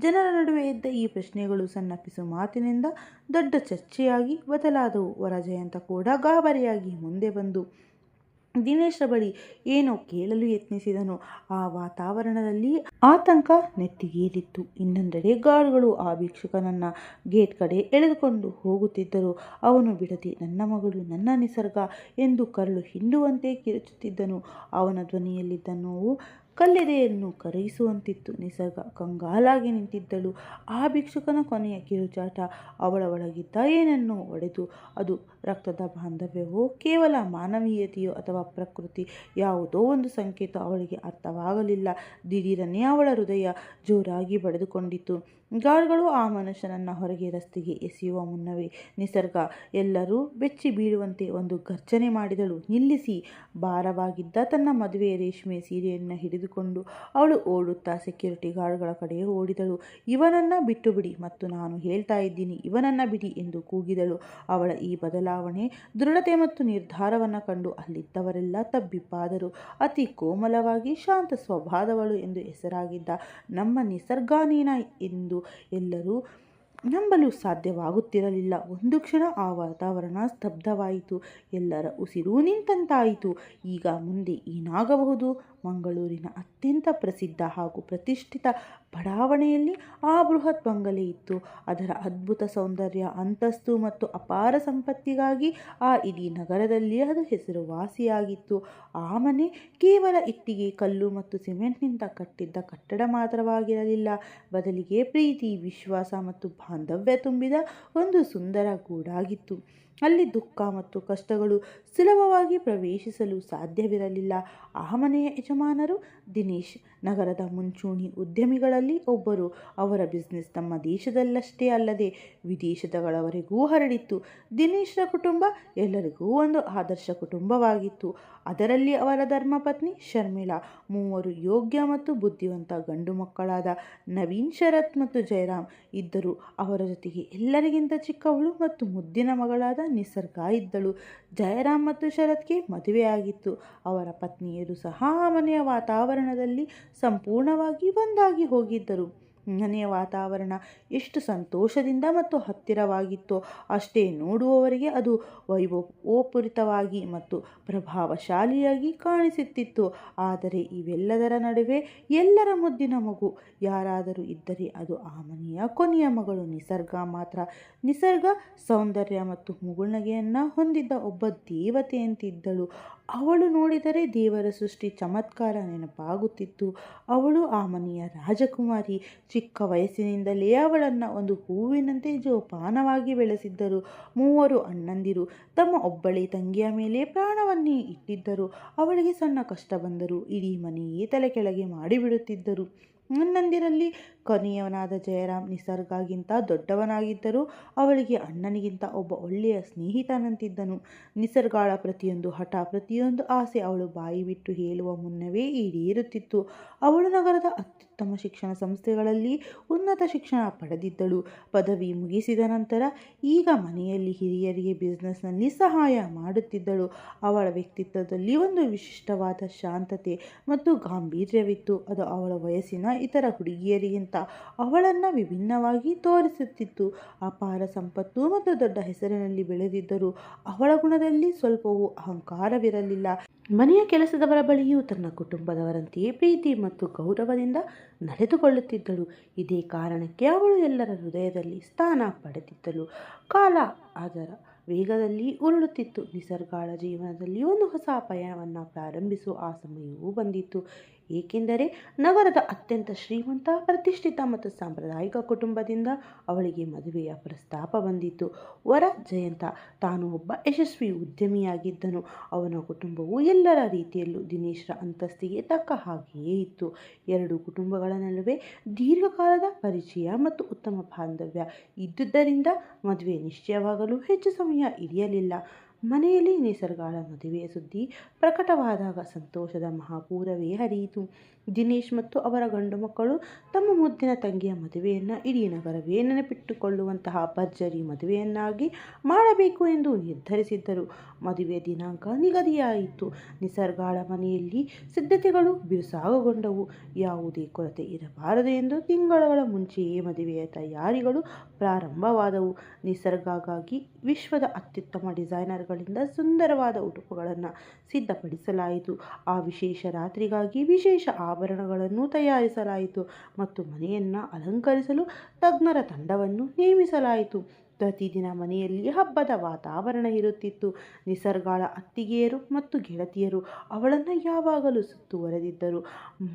ಜನರ ನಡುವೆ ಇದ್ದ ಈ ಪ್ರಶ್ನೆಗಳು ಸಣ್ಣ ಪಿಸು ಮಾತಿನಿಂದ ದೊಡ್ಡ ಚರ್ಚೆಯಾಗಿ ಬದಲಾದವು. ವರಜಯಂತ ಕೂಡ ಗಾಬರಿಯಾಗಿ ಮುಂದೆ ಬಂದು ದಿನೇಶ್ರ ಬಳಿ ಏನೋ ಕೇಳಲು ಯತ್ನಿಸಿದನು. ಆ ವಾತಾವರಣದಲ್ಲಿ ಆತಂಕ ನೆತ್ತಿಗೇರಿತ್ತು. ಇನ್ನೊಂದೆಡೆ ಗಾರ್ಡ್ಗಳು ಆ ಭಿಕ್ಷುಕನನ್ನ ಗೇಟ್ ಕಡೆ ಎಳೆದುಕೊಂಡು ಹೋಗುತ್ತಿದ್ದರು. ಅವನು ಬಿಡದೆ ನನ್ನ ಮಗಳು, ನನ್ನ ನಿಸರ್ಗ ಎಂದು ಕರಳು ಹಿಂಡುವಂತೆ ಕಿರುಚುತ್ತಿದ್ದನು. ಅವನ ಧ್ವನಿಯಲ್ಲಿದ್ದ ನೋವು ಕಲ್ಲೆದೆಯನ್ನು ಕರಗಿಸುವಂತಿತ್ತು. ನಿಸರ್ಗ ಕಂಗಾಲಾಗಿ ನಿಂತಿದ್ದಳು. ಆ ಭಿಕ್ಷುಕನ ಕೊನೆಯ ಕಿರುಚಾಟ ಅವಳ ಒಳಗಿದ್ದ ಏನನ್ನೋ ಒಡೆದು. ಅದು ರಕ್ತದ ಬಾಂಧವ್ಯವೋ, ಕೇವಲ ಮಾನವೀಯತೆಯೋ ಅಥವಾ ಪ್ರಕೃತಿ ಯಾವುದೋ ಒಂದು ಸಂಕೇತ ಅವಳಿಗೆ ಅರ್ಥವಾಗಲಿಲ್ಲ. ದಿಢೀರನೆ ಅವಳ ಹೃದಯ ಜೋರಾಗಿ ಬಡಿದುಕೊಂಡಿತು. ಗಾರ್ಡ್ಗಳು ಆ ಮನುಷ್ಯನನ್ನು ಹೊರಗೆ ರಸ್ತೆಗೆ ಎಸೆಯುವ ಮುನ್ನವೇ ನಿಸರ್ಗ ಎಲ್ಲರೂ ಬೆಚ್ಚಿ ಬೀಳುವಂತೆ ಒಂದು ಗರ್ಜನೆ ಮಾಡಿದಳು. ನಿಲ್ಲಿಸಿ! ಭಾರವಾಗಿದ್ದ ತನ್ನ ಮದುವೆಯ ರೇಷ್ಮೆ ಸೀರೆಯನ್ನು ಹಿಡಿದುಕೊಂಡು ಅವಳು ಓಡುತ್ತಾ ಸೆಕ್ಯೂರಿಟಿ ಗಾರ್ಡ್ಗಳ ಕಡೆ ಓಡಿದಳು. ಇವನನ್ನ ಬಿಟ್ಟು ಬಿಡಿ, ಮತ್ತು ನಾನು ಹೇಳ್ತಾ ಇದ್ದೀನಿ, ಇವನನ್ನ ಬಿಡಿ ಎಂದು ಕೂಗಿದಳು. ಅವಳ ಈ ಬದಲಾವಣೆ, ದೃಢತೆ ಮತ್ತು ನಿರ್ಧಾರವನ್ನು ಕಂಡು ಅಲ್ಲಿದ್ದವರೆಲ್ಲ ತಬ್ಬಿಬ್ಬಾದರು. ಅತಿ ಕೋಮಲವಾಗಿ ಶಾಂತ ಸ್ವಭಾವದವಳು ಎಂದು ಹೆಸರಾಗಿದ್ದ ನಮ್ಮ ನಿಸರ್ಗಾನೇನ ಎಂದು ಎಲ್ಲರೂ ನಂಬಲು ಸಾಧ್ಯವಾಗುತ್ತಿರಲಿಲ್ಲ. ಒಂದು ಕ್ಷಣ ಆ ವಾತಾವರಣ ಸ್ತಬ್ಧವಾಯಿತು. ಎಲ್ಲರ ಉಸಿರು ನಿಂತಂತಾಯಿತು. ಈಗ ಮುಂದೆ ಏನಾಗಬಹುದು? ಮಂಗಳೂರಿನ ಅತ್ಯಂತ ಪ್ರಸಿದ್ಧ ಹಾಗೂ ಪ್ರತಿಷ್ಠಿತ ಬಡಾವಣೆಯಲ್ಲಿ ಆ ಬೃಹತ್ ಬಂಗಲೆ ಇತ್ತು. ಅದರ ಅದ್ಭುತ ಸೌಂದರ್ಯ, ಅಂತಸ್ತು ಮತ್ತು ಅಪಾರ ಸಂಪತ್ತಿಗಾಗಿ ಆ ಇಡೀ ನಗರದಲ್ಲಿ ಅದು ಹೆಸರುವಾಸಿಯಾಗಿತ್ತು. ಆ ಮನೆ ಕೇವಲ ಇಟ್ಟಿಗೆ, ಕಲ್ಲು ಮತ್ತು ಸಿಮೆಂಟ್ನಿಂದ ಕಟ್ಟಿದ್ದ ಕಟ್ಟಡ ಮಾತ್ರವಾಗಿರಲಿಲ್ಲ. ಬದಲಿಗೆ ಪ್ರೀತಿ, ವಿಶ್ವಾಸ ಮತ್ತು ಬಾಂಧವ್ಯ ತುಂಬಿದ ಒಂದು ಸುಂದರ ಗೂಡಾಗಿತ್ತು. ಅಲ್ಲಿ ದುಃಖ ಮತ್ತು ಕಷ್ಟಗಳು ಸುಲಭವಾಗಿ ಪ್ರವೇಶಿಸಲು ಸಾಧ್ಯವಿರಲಿಲ್ಲ. ಆ ಮನೆಯ ಯಜಮಾನರು ದಿನೇಶ್, ನಗರದ ಮುಂಚೂಣಿ ಉದ್ಯಮಿಗಳಲ್ಲಿ ಒಬ್ಬರು. ಅವರ ಬಿಸ್ನೆಸ್ ನಮ್ಮ ದೇಶದಲ್ಲಷ್ಟೇ ಅಲ್ಲದೆ ವಿದೇಶಗಳವರೆಗೂ ಹರಡಿತ್ತು. ದಿನೇಶ್ರ ಕುಟುಂಬ ಎಲ್ಲರಿಗೂ ಒಂದು ಆದರ್ಶ ಕುಟುಂಬವಾಗಿತ್ತು. ಅದರಲ್ಲಿ ಅವರ ಧರ್ಮಪತ್ನಿ ಶರ್ಮಿಳಾ, ಮೂವರು ಯೋಗ್ಯ ಮತ್ತು ಬುದ್ಧಿವಂತ ಗಂಡು ಮಕ್ಕಳಾದ ನವೀನ್, ಶರತ್ ಮತ್ತು ಜಯರಾಮ್ ಇದ್ದರು. ಅವರ ಜೊತೆಗೆ ಎಲ್ಲರಿಗಿಂತ ಚಿಕ್ಕವಳು ಮತ್ತು ಮುದ್ದಿನ ಮಗಳಾದ ನಿಸರ್ಗ ಇದ್ದಳು. ಜಯರಾಮ್ ಮತ್ತು ಶರತ್ಗೆ ಮದುವೆಯಾಗಿತ್ತು. ಅವರ ಪತ್ನಿಯರು ಸಹ ಆ ಮನೆಯ ವಾತಾವರಣದಲ್ಲಿ ಸಂಪೂರ್ಣವಾಗಿ ಒಂದಾಗಿ ಹೋಗಿದ್ದರು. ಮನೆಯ ವಾತಾವರಣ ಎಷ್ಟು ಸಂತೋಷದಿಂದ ಮತ್ತು ಹತ್ತಿರವಾಗಿತ್ತೋ ಅಷ್ಟೇ ನೋಡುವವರಿಗೆ ಅದು ವೈಭವೋಪೇತವಾಗಿ ಮತ್ತು ಪ್ರಭಾವಶಾಲಿಯಾಗಿ ಕಾಣಿಸುತ್ತಿತ್ತು. ಆದರೆ ಇವೆಲ್ಲದರ ನಡುವೆ ಎಲ್ಲರ ಮುದ್ದಿನ ಮಗು ಯಾರಾದರೂ ಇದ್ದರೆ ಅದು ಆ ಮನೆಯ ಕೊನೆಯ ಮಗಳು ನಿಸರ್ಗ ಮಾತ್ರ. ನಿಸರ್ಗ ಸೌಂದರ್ಯ ಮತ್ತು ಮುಗುಳ್ನಗೆಯನ್ನು ಹೊಂದಿದ್ದ ಒಬ್ಬ ದೇವತೆಯಂತಿದ್ದಳು. ಅವಳು ನೋಡಿದರೆ ದೇವರ ಸೃಷ್ಟಿ ಚಮತ್ಕಾರ ನೆನಪಾಗುತ್ತಿತ್ತು. ಅವಳು ಆ ಮನೆಯ ರಾಜಕುಮಾರಿ. ಚಿಕ್ಕ ವಯಸ್ಸಿನಿಂದಲೇ ಅವಳನ್ನು ಒಂದು ಹೂವಿನಂತೆ ಜೋಪಾನವಾಗಿ ಬೆಳೆಸಿದ್ದರು. ಮೂವರು ಅಣ್ಣಂದಿರು ತಮ್ಮ ಒಬ್ಬಳೇ ತಂಗಿಯ ಮೇಲೆ ಪ್ರಾಣವನ್ನೇ ಇಟ್ಟಿದ್ದರು. ಅವಳಿಗೆ ಸಣ್ಣ ಕಷ್ಟ ಬಂದರೂ ಇಡೀ ಮನೆಯೇ ತಲೆ ಕೆಳಗೆ ಮಾಡಿಬಿಡುತ್ತಿದ್ದರು. ಅಣ್ಣಂದಿರಲ್ಲಿ ಕೊನೆಯವನಾದ ಜಯರಾಮ್ ನಿಸರ್ಗಾಗಿಂತ ದೊಡ್ಡವನಾಗಿದ್ದರೂ ಅವಳಿಗೆ ಅಣ್ಣನಿಗಿಂತ ಒಬ್ಬ ಒಳ್ಳೆಯ ಸ್ನೇಹಿತನಂತಿದ್ದನು. ನಿಸರ್ಗಾಳ ಪ್ರತಿಯೊಂದು ಹಠ, ಪ್ರತಿಯೊಂದು ಆಸೆ ಅವಳು ಬಾಯಿ ಬಿಟ್ಟು ಹೇಳುವ ಮುನ್ನವೇ ಈಡೇರುತ್ತಿತ್ತು. ಅವಳು ನಗರದ ಅತ್ಯುತ್ತಮ ಶಿಕ್ಷಣ ಸಂಸ್ಥೆಗಳಲ್ಲಿ ಉನ್ನತ ಶಿಕ್ಷಣ ಪಡೆದಿದ್ದಳು. ಪದವಿ ಮುಗಿಸಿದ ನಂತರ ಈಗ ಮನೆಯಲ್ಲಿ ಹಿರಿಯರಿಗೆ ಬಿಸ್ನೆಸ್ನಲ್ಲಿ ಸಹಾಯ ಮಾಡುತ್ತಿದ್ದಳು. ಅವಳ ವ್ಯಕ್ತಿತ್ವದಲ್ಲಿ ಒಂದು ವಿಶಿಷ್ಟವಾದ ಶಾಂತತೆ ಮತ್ತು ಗಾಂಭೀರ್ಯವಿತ್ತು. ಅದು ಅವಳ ವಯಸ್ಸಿನ ಇತರ ಹುಡುಗಿಯರಿಗಿಂತ ಅವಳನ್ನು ವಿಭಿನ್ನವಾಗಿ ತೋರಿಸುತ್ತಿತ್ತು. ಅಪಾರ ಸಂಪತ್ತು ಮತ್ತು ದೊಡ್ಡ ಹೆಸರಿನಲ್ಲಿ ಬೆಳೆದಿದ್ದರೂ ಅವಳ ಗುಣದಲ್ಲಿ ಸ್ವಲ್ಪವೂ ಅಹಂಕಾರವಿರಲಿಲ್ಲ. ಮನೆಯ ಕೆಲಸದವರ ಬಳಿಯೂ ತನ್ನ ಕುಟುಂಬದವರಂತೆಯೇ ಪ್ರೀತಿ ಮತ್ತು ಗೌರವದಿಂದ ನಡೆದುಕೊಳ್ಳುತ್ತಿದ್ದಳು. ಇದೇ ಕಾರಣಕ್ಕೆ ಅವಳು ಎಲ್ಲರ ಹೃದಯದಲ್ಲಿ ಸ್ಥಾನ ಪಡೆದಿದ್ದಳು. ಕಾಲ ಅದರ ವೇಗದಲ್ಲಿ ಉರುಳುತ್ತಿತ್ತು. ನಿಸರ್ಗಾಳ ಜೀವನದಲ್ಲಿ ಒಂದು ಹೊಸ ಪಯಣವನ್ನು ಪ್ರಾರಂಭಿಸುವ ಆ ಸಮಯವೂ ಬಂದಿತ್ತು. ಏಕೆಂದರೆ ನಗರದ ಅತ್ಯಂತ ಶ್ರೀಮಂತ, ಪ್ರತಿಷ್ಠಿತ ಮತ್ತು ಸಾಂಪ್ರದಾಯಿಕ ಕುಟುಂಬದಿಂದ ಅವಳಿಗೆ ಮದುವೆಯ ಪ್ರಸ್ತಾಪ ಬಂದಿತ್ತು. ವರ ಜಯಂತ ತಾನು ಒಬ್ಬ ಯಶಸ್ವಿ ಉದ್ಯಮಿಯಾಗಿದ್ದನು. ಅವನ ಕುಟುಂಬವು ಎಲ್ಲರ ರೀತಿಯಲ್ಲೂ ದಿನೇಶ್ರ ಅಂತಸ್ತಿಗೆ ತಕ್ಕ ಹಾಗೆಯೇ ಇತ್ತು. ಎರಡು ಕುಟುಂಬಗಳ ನಡುವೆ ದೀರ್ಘಕಾಲದ ಪರಿಚಯ ಮತ್ತು ಉತ್ತಮ ಬಾಂಧವ್ಯ ಇದ್ದುದರಿಂದ ಮದುವೆ ನಿಶ್ಚಯವಾಗಲು ಹೆಚ್ಚು ಸಮಯ ಹಿಡಿಯಲಿಲ್ಲ. ಮನೆಯಲ್ಲಿ ನಿಸರ್ಗಾಳ ಮದುವೆಯ ಸುದ್ದಿ ಪ್ರಕಟವಾದಾಗ ಸಂತೋಷದ ಮಹಾಪೂರವೇ ಹರಿಯಿತು. ದಿನೇಶ್ ಮತ್ತು ಅವರ ಗಂಡು ಮಕ್ಕಳು ತಮ್ಮ ಮುದ್ದಿನ ತಂಗಿಯ ಮದುವೆಯನ್ನು ಇಡೀ ನಗರವೇ ನೆನಪಿಟ್ಟುಕೊಳ್ಳುವಂತಹ ಭರ್ಜರಿ ಮದುವೆಯನ್ನಾಗಿ ಮಾಡಬೇಕು ಎಂದು ನಿರ್ಧರಿಸಿದ್ದರು. ಮದುವೆಯ ದಿನಾಂಕ ನಿಗದಿಯಾಯಿತು. ನಿಸರ್ಗಾಳ ಮನೆಯಲ್ಲಿ ಸಿದ್ಧತೆಗಳು ಬಿರುಸಾಗುಗೊಂಡವು. ಯಾವುದೇ ಕೊರತೆ ಇರಬಾರದು ಎಂದು ತಿಂಗಳುಗಳ ಮುಂಚೆಯೇ ಮದುವೆಯ ತಯಾರಿಗಳು ಪ್ರಾರಂಭವಾದವು. ನಿಸರ್ಗಗಾಗಿ ವಿಶ್ವದ ಅತ್ಯುತ್ತಮ ಡಿಸೈನರ್ಗಳಿಂದ ಸುಂದರವಾದ ಉಡುಪುಗಳನ್ನು ಸಿದ್ಧಪಡಿಸಲಾಯಿತು. ಆ ವಿಶೇಷ ರಾತ್ರಿಗಾಗಿ ವಿಶೇಷ ಆಭರಣಗಳನ್ನು ತಯಾರಿಸಲಾಯಿತು ಮತ್ತು ಮನೆಯನ್ನು ಅಲಂಕರಿಸಲು ತಜ್ಞರ ತಂಡವನ್ನು ನೇಮಿಸಲಾಯಿತು. ಪ್ರತಿದಿನ ಮನೆಯಲ್ಲಿ ಹಬ್ಬದ ವಾತಾವರಣ ಇರುತ್ತಿತ್ತು. ನಿಸರ್ಗಾಳ ಅತ್ತಿಗೆಯರು ಮತ್ತು ಗೆಳತಿಯರು ಅವಳನ್ನು ಯಾವಾಗಲೂ ಸುತ್ತುವರೆದಿದ್ದರು.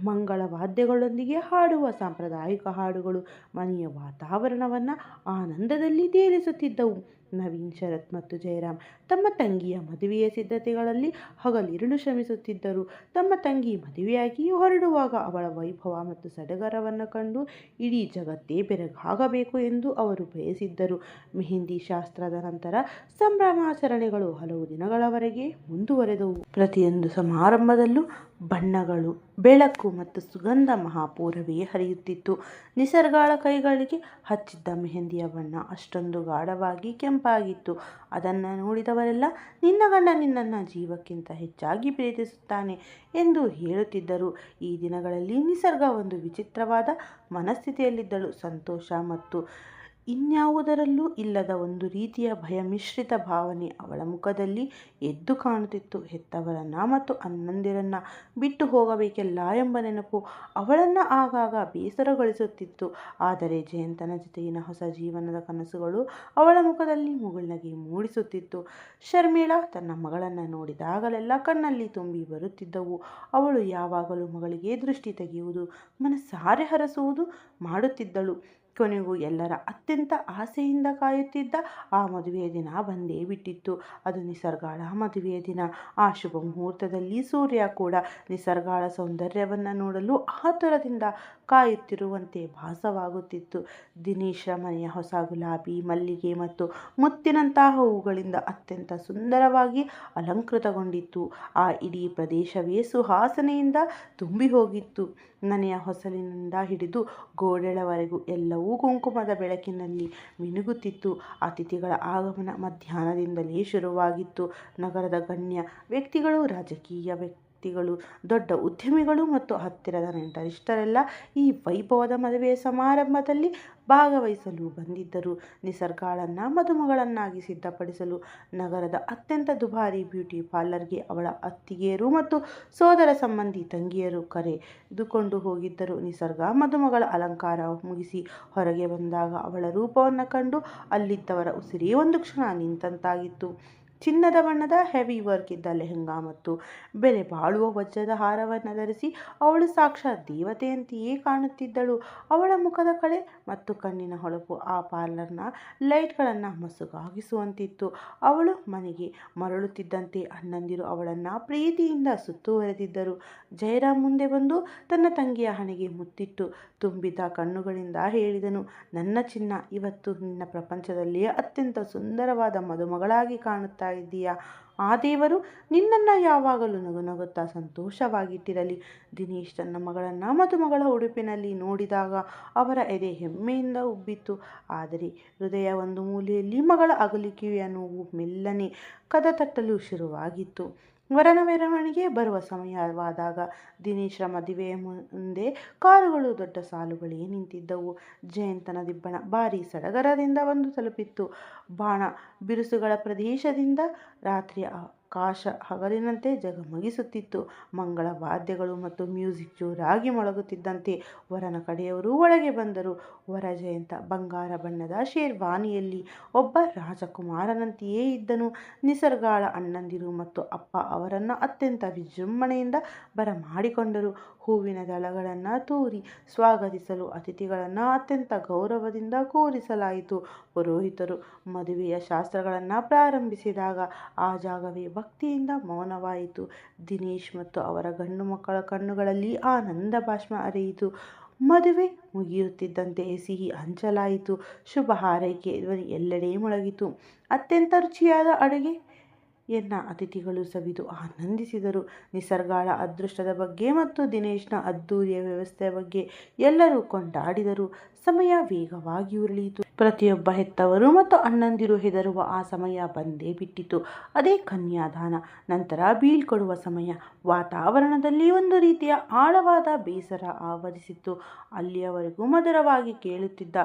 ಮಂಗಳ ವಾದ್ಯಗಳೊಂದಿಗೆ ಹಾಡುವ ಸಾಂಪ್ರದಾಯಿಕ ಹಾಡುಗಳು ಮನೆಯ ವಾತಾವರಣವನ್ನು ಆನಂದದಲ್ಲಿ ತೇಲಿಸುತ್ತಿದ್ದವು. ನವೀನ್, ಶರತ್ ಮತ್ತು ಜಯರಾಮ್ ತಮ್ಮ ತಂಗಿಯ ಮದುವೆಯ ಸಿದ್ಧತೆಗಳಲ್ಲಿ ಹಗಲಿರುಳು ಶ್ರಮಿಸುತ್ತಿದ್ದರು. ತಮ್ಮ ತಂಗಿ ಮದುವೆಯಾಗಿ ಹೊರಡುವಾಗ ಅವಳ ವೈಭವ ಮತ್ತು ಸಡಗರವನ್ನು ಕಂಡು ಇಡೀ ಜಗತ್ತೇ ಬೆರಗಾಗಬೇಕು ಎಂದು ಅವರು ಬಯಸಿದ್ದರು. ಮೆಹಂದಿ ಶಾಸ್ತ್ರದ ನಂತರ ಸಂಭ್ರಮಾಚರಣೆಗಳು ಹಲವು ದಿನಗಳವರೆಗೆ ಮುಂದುವರೆದವು. ಪ್ರತಿಯೊಂದು ಸಮಾರಂಭದಲ್ಲೂ ಬಣ್ಣಗಳು, ಬೆಳಕು ಮತ್ತು ಸುಗಂಧ ಮಹಾಪೂರವೇ ಹರಿಯುತ್ತಿತ್ತು. ನಿಸರ್ಗಾಳ ಕೈಗಳಿಗೆ ಹಚ್ಚಿದ್ದ ಮೆಹಂದಿಯ ಬಣ್ಣ ಅಷ್ಟೊಂದು ಗಾಢವಾಗಿ ಕೆಂಪಾಗಿತ್ತು. ಅದನ್ನು ನೋಡಿದವರೆಲ್ಲ ನಿನ್ನ ಗಂಡ ನಿನ್ನನ್ನು ಜೀವಕ್ಕಿಂತ ಹೆಚ್ಚಾಗಿ ಪ್ರೀತಿಸುತ್ತಾನೆ ಎಂದು ಹೇಳುತ್ತಿದ್ದರು. ಈ ದಿನಗಳಲ್ಲಿ ನಿಸರ್ಗ ಒಂದು ವಿಚಿತ್ರವಾದ ಮನಸ್ಥಿತಿಯಲ್ಲಿದ್ದಳು. ಸಂತೋಷ ಮತ್ತು ಇನ್ಯಾವುದರಲ್ಲೂ ಇಲ್ಲದ ಒಂದು ರೀತಿಯ ಭಯ ಮಿಶ್ರಿತ ಭಾವನೆ ಅವಳ ಮುಖದಲ್ಲಿ ಎದ್ದು ಕಾಣುತ್ತಿತ್ತು. ಹೆತ್ತವರನ್ನ ಮತ್ತು ಅಣ್ಣಂದಿರನ್ನ ಬಿಟ್ಟು ಹೋಗಬೇಕೆಲ್ಲ ಎಂಬ ನೆನಪು ಅವಳನ್ನು ಆಗಾಗ ಬೇಸರಗೊಳಿಸುತ್ತಿತ್ತು. ಆದರೆ ಜಯಂತನ ಜೊತೆಗಿನ ಹೊಸ ಜೀವನದ ಕನಸುಗಳು ಅವಳ ಮುಖದಲ್ಲಿ ಮುಗುಳ್ನಗೆ ಮೂಡಿಸುತ್ತಿತ್ತು. ಶರ್ಮಿಳಾ ತನ್ನ ಮಗಳನ್ನು ನೋಡಿದಾಗಲೆಲ್ಲ ಕಣ್ಣಲ್ಲಿ ತುಂಬಿ ಬರುತ್ತಿದ್ದವು. ಅವಳು ಯಾವಾಗಲೂ ಮಗಳಿಗೆ ದೃಷ್ಟಿ ತೆಗೆಯುವುದು, ಮನಸ್ಸಾರೆ ಹರಸುವುದು ಮಾಡುತ್ತಿದ್ದಳು. ಕೊನೆಗೂ ಎಲ್ಲರ ಅತ್ಯಂತ ಆಸೆಯಿಂದ ಕಾಯುತ್ತಿದ್ದ ಆ ಮದುವೆಯ ದಿನ ಬಂದೇ ಬಿಟ್ಟಿತ್ತು. ಅದು ನಿಸರ್ಗಾಳ ಮದುವೆಯ ದಿನ. ಆ ಶುಭ ಮುಹೂರ್ತದಲ್ಲಿ ಸೂರ್ಯ ಕೂಡ ನಿಸರ್ಗಾಳ ಸೌಂದರ್ಯವನ್ನು ನೋಡಲು ಆತುರದಿಂದ ಕಾಯುತ್ತಿರುವಂತೆ ಭಾಸವಾಗುತ್ತಿತ್ತು. ದಿನೇಶ್ರ ಮನೆಯ ಹೊಸ ಗುಲಾಬಿ, ಮಲ್ಲಿಗೆ ಮತ್ತು ಮುತ್ತಿನಂತಹ ಹೂವುಗಳಿಂದ ಅತ್ಯಂತ ಸುಂದರವಾಗಿ ಅಲಂಕೃತಗೊಂಡಿತ್ತು. ಆ ಇಡೀ ಪ್ರದೇಶವೇ ಸುವಾಸನೆಯಿಂದ ತುಂಬಿ ಹೋಗಿತ್ತು. ಮನೆಯ ಹೊಸಲಿನಿಂದ ಹಿಡಿದು ಗೋಡೆಗಳವರೆಗೂ ಎಲ್ಲವೂ ಕುಂಕುಮದ ಬೆಳಕಿನಲ್ಲಿ ಮಿನುಗುತ್ತಿತ್ತು. ಅತಿಥಿಗಳ ಆಗಮನ ಮಧ್ಯಾಹ್ನದಿಂದಲೇ ಶುರುವಾಗಿತ್ತು. ನಗರದ ಗಣ್ಯ ವ್ಯಕ್ತಿಗಳು, ರಾಜಕೀಯ ವ್ಯಕ್ತಿಗಳು, ದೊಡ್ಡ ಉದ್ಯಮಿಗಳು ಮತ್ತು ಹತ್ತಿರದ ನೆಂಟರಿಷ್ಟರೆಲ್ಲ ಈ ವೈಭವದ ಮದುವೆಯ ಸಮಾರಂಭದಲ್ಲಿ ಭಾಗವಹಿಸಲು ಬಂದಿದ್ದರು. ನಿಸರ್ಗಾಳನ್ನು ಮದುಮಗಳನ್ನಾಗಿ ಸಿದ್ಧಪಡಿಸಲು ನಗರದ ಅತ್ಯಂತ ದುಬಾರಿ ಬ್ಯೂಟಿ ಪಾರ್ಲರ್ಗೆ ಅವಳ ಅತ್ತಿಗೆಯರು ಮತ್ತು ಸೋದರ ಸಂಬಂಧಿ ತಂಗಿಯರು ಕರೆದುಕೊಂಡು ಹೋಗಿದ್ದರು. ನಿಸರ್ಗ ಮದುಮಗಳ ಅಲಂಕಾರ ಮುಗಿಸಿ ಹೊರಗೆ ಬಂದಾಗ ಅವಳ ರೂಪವನ್ನು ಕಂಡು ಅಲ್ಲಿದ್ದವರ ಉಸಿರೇ ಒಂದು ಕ್ಷಣ ನಿಂತಂತಾಗಿತ್ತು. ಚಿನ್ನದ ಬಣ್ಣದ ಹೆವಿ ವರ್ಕ್ ಇದ್ದ ಲೆಹಂಗಾ ಮತ್ತು ಬೆಲೆ ಬಾಳುವ ವಜ್ರದ ಹಾರವನ್ನು ಧರಿಸಿ ಅವಳು ಸಾಕ್ಷಾತ್ ದೇವತೆಯಂತೆಯೇ ಕಾಣುತ್ತಿದ್ದಳು. ಅವಳ ಮುಖದ ಕಳೆ ಮತ್ತು ಕಣ್ಣಿನ ಹೊಳಪು ಆ ಪಾರ್ಲರ್ನ ಲೈಟ್ಗಳನ್ನು ಮಸುಕಾಗಿಸುವಂತಿತ್ತು. ಅವಳು ಮನೆಗೆ ಮರಳುತ್ತಿದ್ದಂತೆ ಅಣ್ಣಂದಿರು ಅವಳನ್ನು ಪ್ರೀತಿಯಿಂದ ಸುತ್ತುವರೆದಿದ್ದರು. ಜಯರಾಮ್ ಮುಂದೆ ಬಂದು ತನ್ನ ತಂಗಿಯ ಹಣೆಗೆ ಮುತ್ತಿಟ್ಟು ತುಂಬಿದ ಕಣ್ಣುಗಳಿಂದ ಹೇಳಿದನು, ನನ್ನ ಚಿನ್ನ, ಇವತ್ತು ನಿನ್ನ ಪ್ರಪಂಚದಲ್ಲಿಯೇ ಅತ್ಯಂತ ಸುಂದರವಾದ ಮದುಮಗಳಾಗಿ ಕಾಣುತ್ತಾ ಇದ್ದೀಯಾ. ಆ ದೇವರು ನಿನ್ನನ್ನು ಯಾವಾಗಲೂ ನಗುನಗುತ್ತಾ ಸಂತೋಷವಾಗಿಟ್ಟಿರಲಿ. ದಿನೇಶ್ ತನ್ನ ಮಗಳನ್ನು ಮದುಮಗಳ ಉಡುಪಿನಲ್ಲಿ ನೋಡಿದಾಗ ಅವರ ಎದೆ ಹೆಮ್ಮೆಯಿಂದ ಉಬ್ಬಿತು. ಆದರೆ ಹೃದಯ ಒಂದು ಮೂಲೆಯಲ್ಲಿ ಮಗಳ ಅಗಲಿಕೆಯ ನೋವು ಮೆಲ್ಲನೆ ಕದ ತಟ್ಟಲು ಶುರುವಾಗಿತ್ತು. ವರನ ಮೆರವಣಿಗೆ ಬರುವ ಸಮಯವಾದಾಗ ದಿನೇಶ್ರ ಮದುವೆಯ ಮುಂದೆ ಕಾರುಗಳು ದೊಡ್ಡ ಸಾಲುಗಳೇ ನಿಂತಿದ್ದವು. ಜಯಂತನ ದಿಬ್ಬಣ ಭಾರೀ ಸಡಗರದಿಂದ ಬಂದು ತಲುಪಿತ್ತು. ಬಾಣ ಬಿರುಸುಗಳ ಪ್ರದೇಶದಿಂದ ರಾತ್ರಿಯ ಆಕಾಶ ಹಗಲಿನಂತೆ ಜಗಮಗಿಸುತ್ತಿತ್ತು. ಮಂಗಳ ವಾದ್ಯಗಳು ಮತ್ತು ಮ್ಯೂಸಿಕ್ ಜೋರಾಗಿ ಮೊಳಗುತ್ತಿದ್ದಂತೆ ವರನ ಕಡೆಯವರು ಒಳಗೆ ಬಂದರು. ವರ ಜಯಂತ ಬಂಗಾರ ಬಣ್ಣದ ಶೇರ್ವಾನಿಯಲ್ಲಿ ಒಬ್ಬ ರಾಜಕುಮಾರನಂತೆಯೇ ಇದ್ದನು. ನಿಸರ್ಗಾಳ ಅಣ್ಣಂದಿರು ಮತ್ತು ಅಪ್ಪ ಅವರನ್ನು ಅತ್ಯಂತ ವಿಜೃಂಭಣೆಯಿಂದ ಬರಮಾಡಿಕೊಂಡರು. ಹೂವಿನ ದಳಗಳನ್ನು ತೂರಿ ಸ್ವಾಗತಿಸಲು ಅತಿಥಿಗಳನ್ನು ಅತ್ಯಂತ ಗೌರವದಿಂದ ಕೂರಿಸಲಾಯಿತು. ಪುರೋಹಿತರು ಮದುವೆಯ ಶಾಸ್ತ್ರಗಳನ್ನು ಪ್ರಾರಂಭಿಸಿದಾಗ ಆ ಜಾಗವೇ ಭಕ್ತಿಯಿಂದ ಮೌನವಾಯಿತು. ದಿನೇಶ್ ಮತ್ತು ಅವರ ಗಂಡು ಮಕ್ಕಳ ಕಣ್ಣುಗಳಲ್ಲಿ ಆನಂದ ಬಾಷ್ಪ ಹರಿಯಿತು. ಮದುವೆ ಮುಗಿಯುತ್ತಿದ್ದಂತೆ ಸಿಹಿ ಹಂಚಲಾಯಿತು. ಶುಭ ಹಾರೈಕೆ ಧ್ವನಿ ಎಲ್ಲೆಡೆ ಮೊಳಗಿತು. ಅತ್ಯಂತ ರುಚಿಯಾದ ಅಡುಗೆ ಎನ್ನ ಅತಿಥಿಗಳು ಸವಿದು ಆನಂದಿಸಿದರು. ನಿಸರ್ಗಾಳ ಅದೃಷ್ಟದ ಬಗ್ಗೆ ಮತ್ತು ದಿನೇಶ್ನ ಅದ್ದೂರಿಯ ವ್ಯವಸ್ಥೆಯ ಬಗ್ಗೆ ಎಲ್ಲರೂ ಕೊಂಡಾಡಿದರು. ಸಮಯ ವೇಗವಾಗಿ ಉರುಳಿಯಿತು. ಪ್ರತಿಯೊಬ್ಬ ಹೆತ್ತವರು ಮತ್ತು ಅಣ್ಣಂದಿರು ಹೆದರುವ ಆ ಸಮಯ ಬಂದೇ ಬಿಟ್ಟಿತು. ಅದೇ ಕನ್ಯಾದಾನ, ನಂತರ ಬೀಳ್ಕೊಡುವ ಸಮಯ. ವಾತಾವರಣದಲ್ಲಿ ಒಂದು ರೀತಿಯ ಆಳವಾದ ಬೇಸರ ಆವರಿಸಿತ್ತು. ಅಲ್ಲಿಯವರೆಗೂ ಮಧುರವಾಗಿ ಕೇಳುತ್ತಿದ್ದ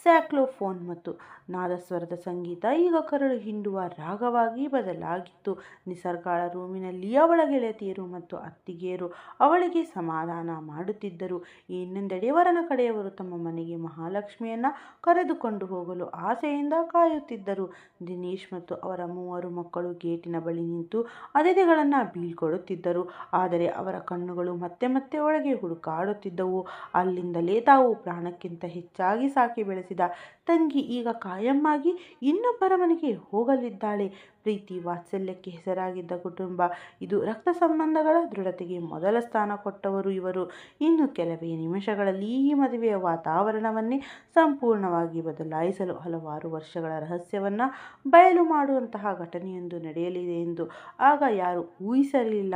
ಸ್ಯಾಕ್ಸೋಫೋನ್ ಮತ್ತು ನಾದಸ್ವರದ ಸಂಗೀತ ಈಗ ಕರಳು ಹಿಂಡುವ ರಾಗವಾಗಿ ಬದಲಾಗಿತ್ತು. ನಿಸರ್ಗಾಳ ರೂಮಿನಲ್ಲಿ ಅವಳ ಗೆಳತಿಯರು ಮತ್ತು ಅತ್ತಿಗೆಯರು ಅವಳಿಗೆ ಸಮಾಧಾನ ಮಾಡುತ್ತಿದ್ದರು. ಇನ್ನೊಂದೆಡೆ ವರನ ಕಡೆಯವರು ತಮ್ಮ ಮನೆಗೆ ಮಹಾಲಕ್ಷ್ಮಿಯನ್ನ ಕರೆದುಕೊಂಡು ಹೋಗಲು ಆಸೆಯಿಂದ ಕಾಯುತ್ತಿದ್ದರು. ದಿನೇಶ್ ಮತ್ತು ಅವರ 3 ಮಕ್ಕಳು ಗೇಟಿನ ಬಳಿ ನಿಂತು ಅತಿಥಿಗಳನ್ನು ಬೀಳ್ಕೊಡುತ್ತಿದ್ದರು. ಆದರೆ ಅವರ ಕಣ್ಣುಗಳು ಮತ್ತೆ ಮತ್ತೆ ಒಳಗೆ ಹುಡುಕಾಡುತ್ತಿದ್ದವು. ಅಲ್ಲಿಂದಲೇ ತಾವು ಪ್ರಾಣಕ್ಕಿಂತ ಹೆಚ್ಚಾಗಿ ಸಾಕಿ ಬೆಳೆಸಿದ ತಂಗಿ ಈಗ ಕಾಯಮ್ಮಾಗಿ ಇನ್ನೊಬ್ಬರ ಮನೆಗೆ ಹೋಗಲಿದ್ದಾಳೆ. ಪ್ರೀತಿ ವಾತ್ಸಲ್ಯಕ್ಕೆ ಹೆಸರಾಗಿದ್ದ ಕುಟುಂಬ ಇದು. ರಕ್ತ ಸಂಬಂಧಗಳ ದೃಢತೆಗೆ ಮೊದಲ ಸ್ಥಾನ ಕೊಟ್ಟವರು ಇವರು. ಇನ್ನು ಕೆಲವೇ ನಿಮಿಷಗಳಲ್ಲಿ ಈ ಮದುವೆಯ ವಾತಾವರಣವನ್ನೇ ಸಂಪೂರ್ಣವಾಗಿ ಬದಲಾಯಿಸಲು ಹಲವಾರು ವರ್ಷಗಳ ರಹಸ್ಯವನ್ನು ಬಯಲು ಮಾಡುವಂತಹ ಘಟನೆಯೊಂದು ನಡೆಯಲಿದೆ ಎಂದು ಆಗ ಯಾರೂ ಊಹಿಸಿರಲಿಲ್ಲ.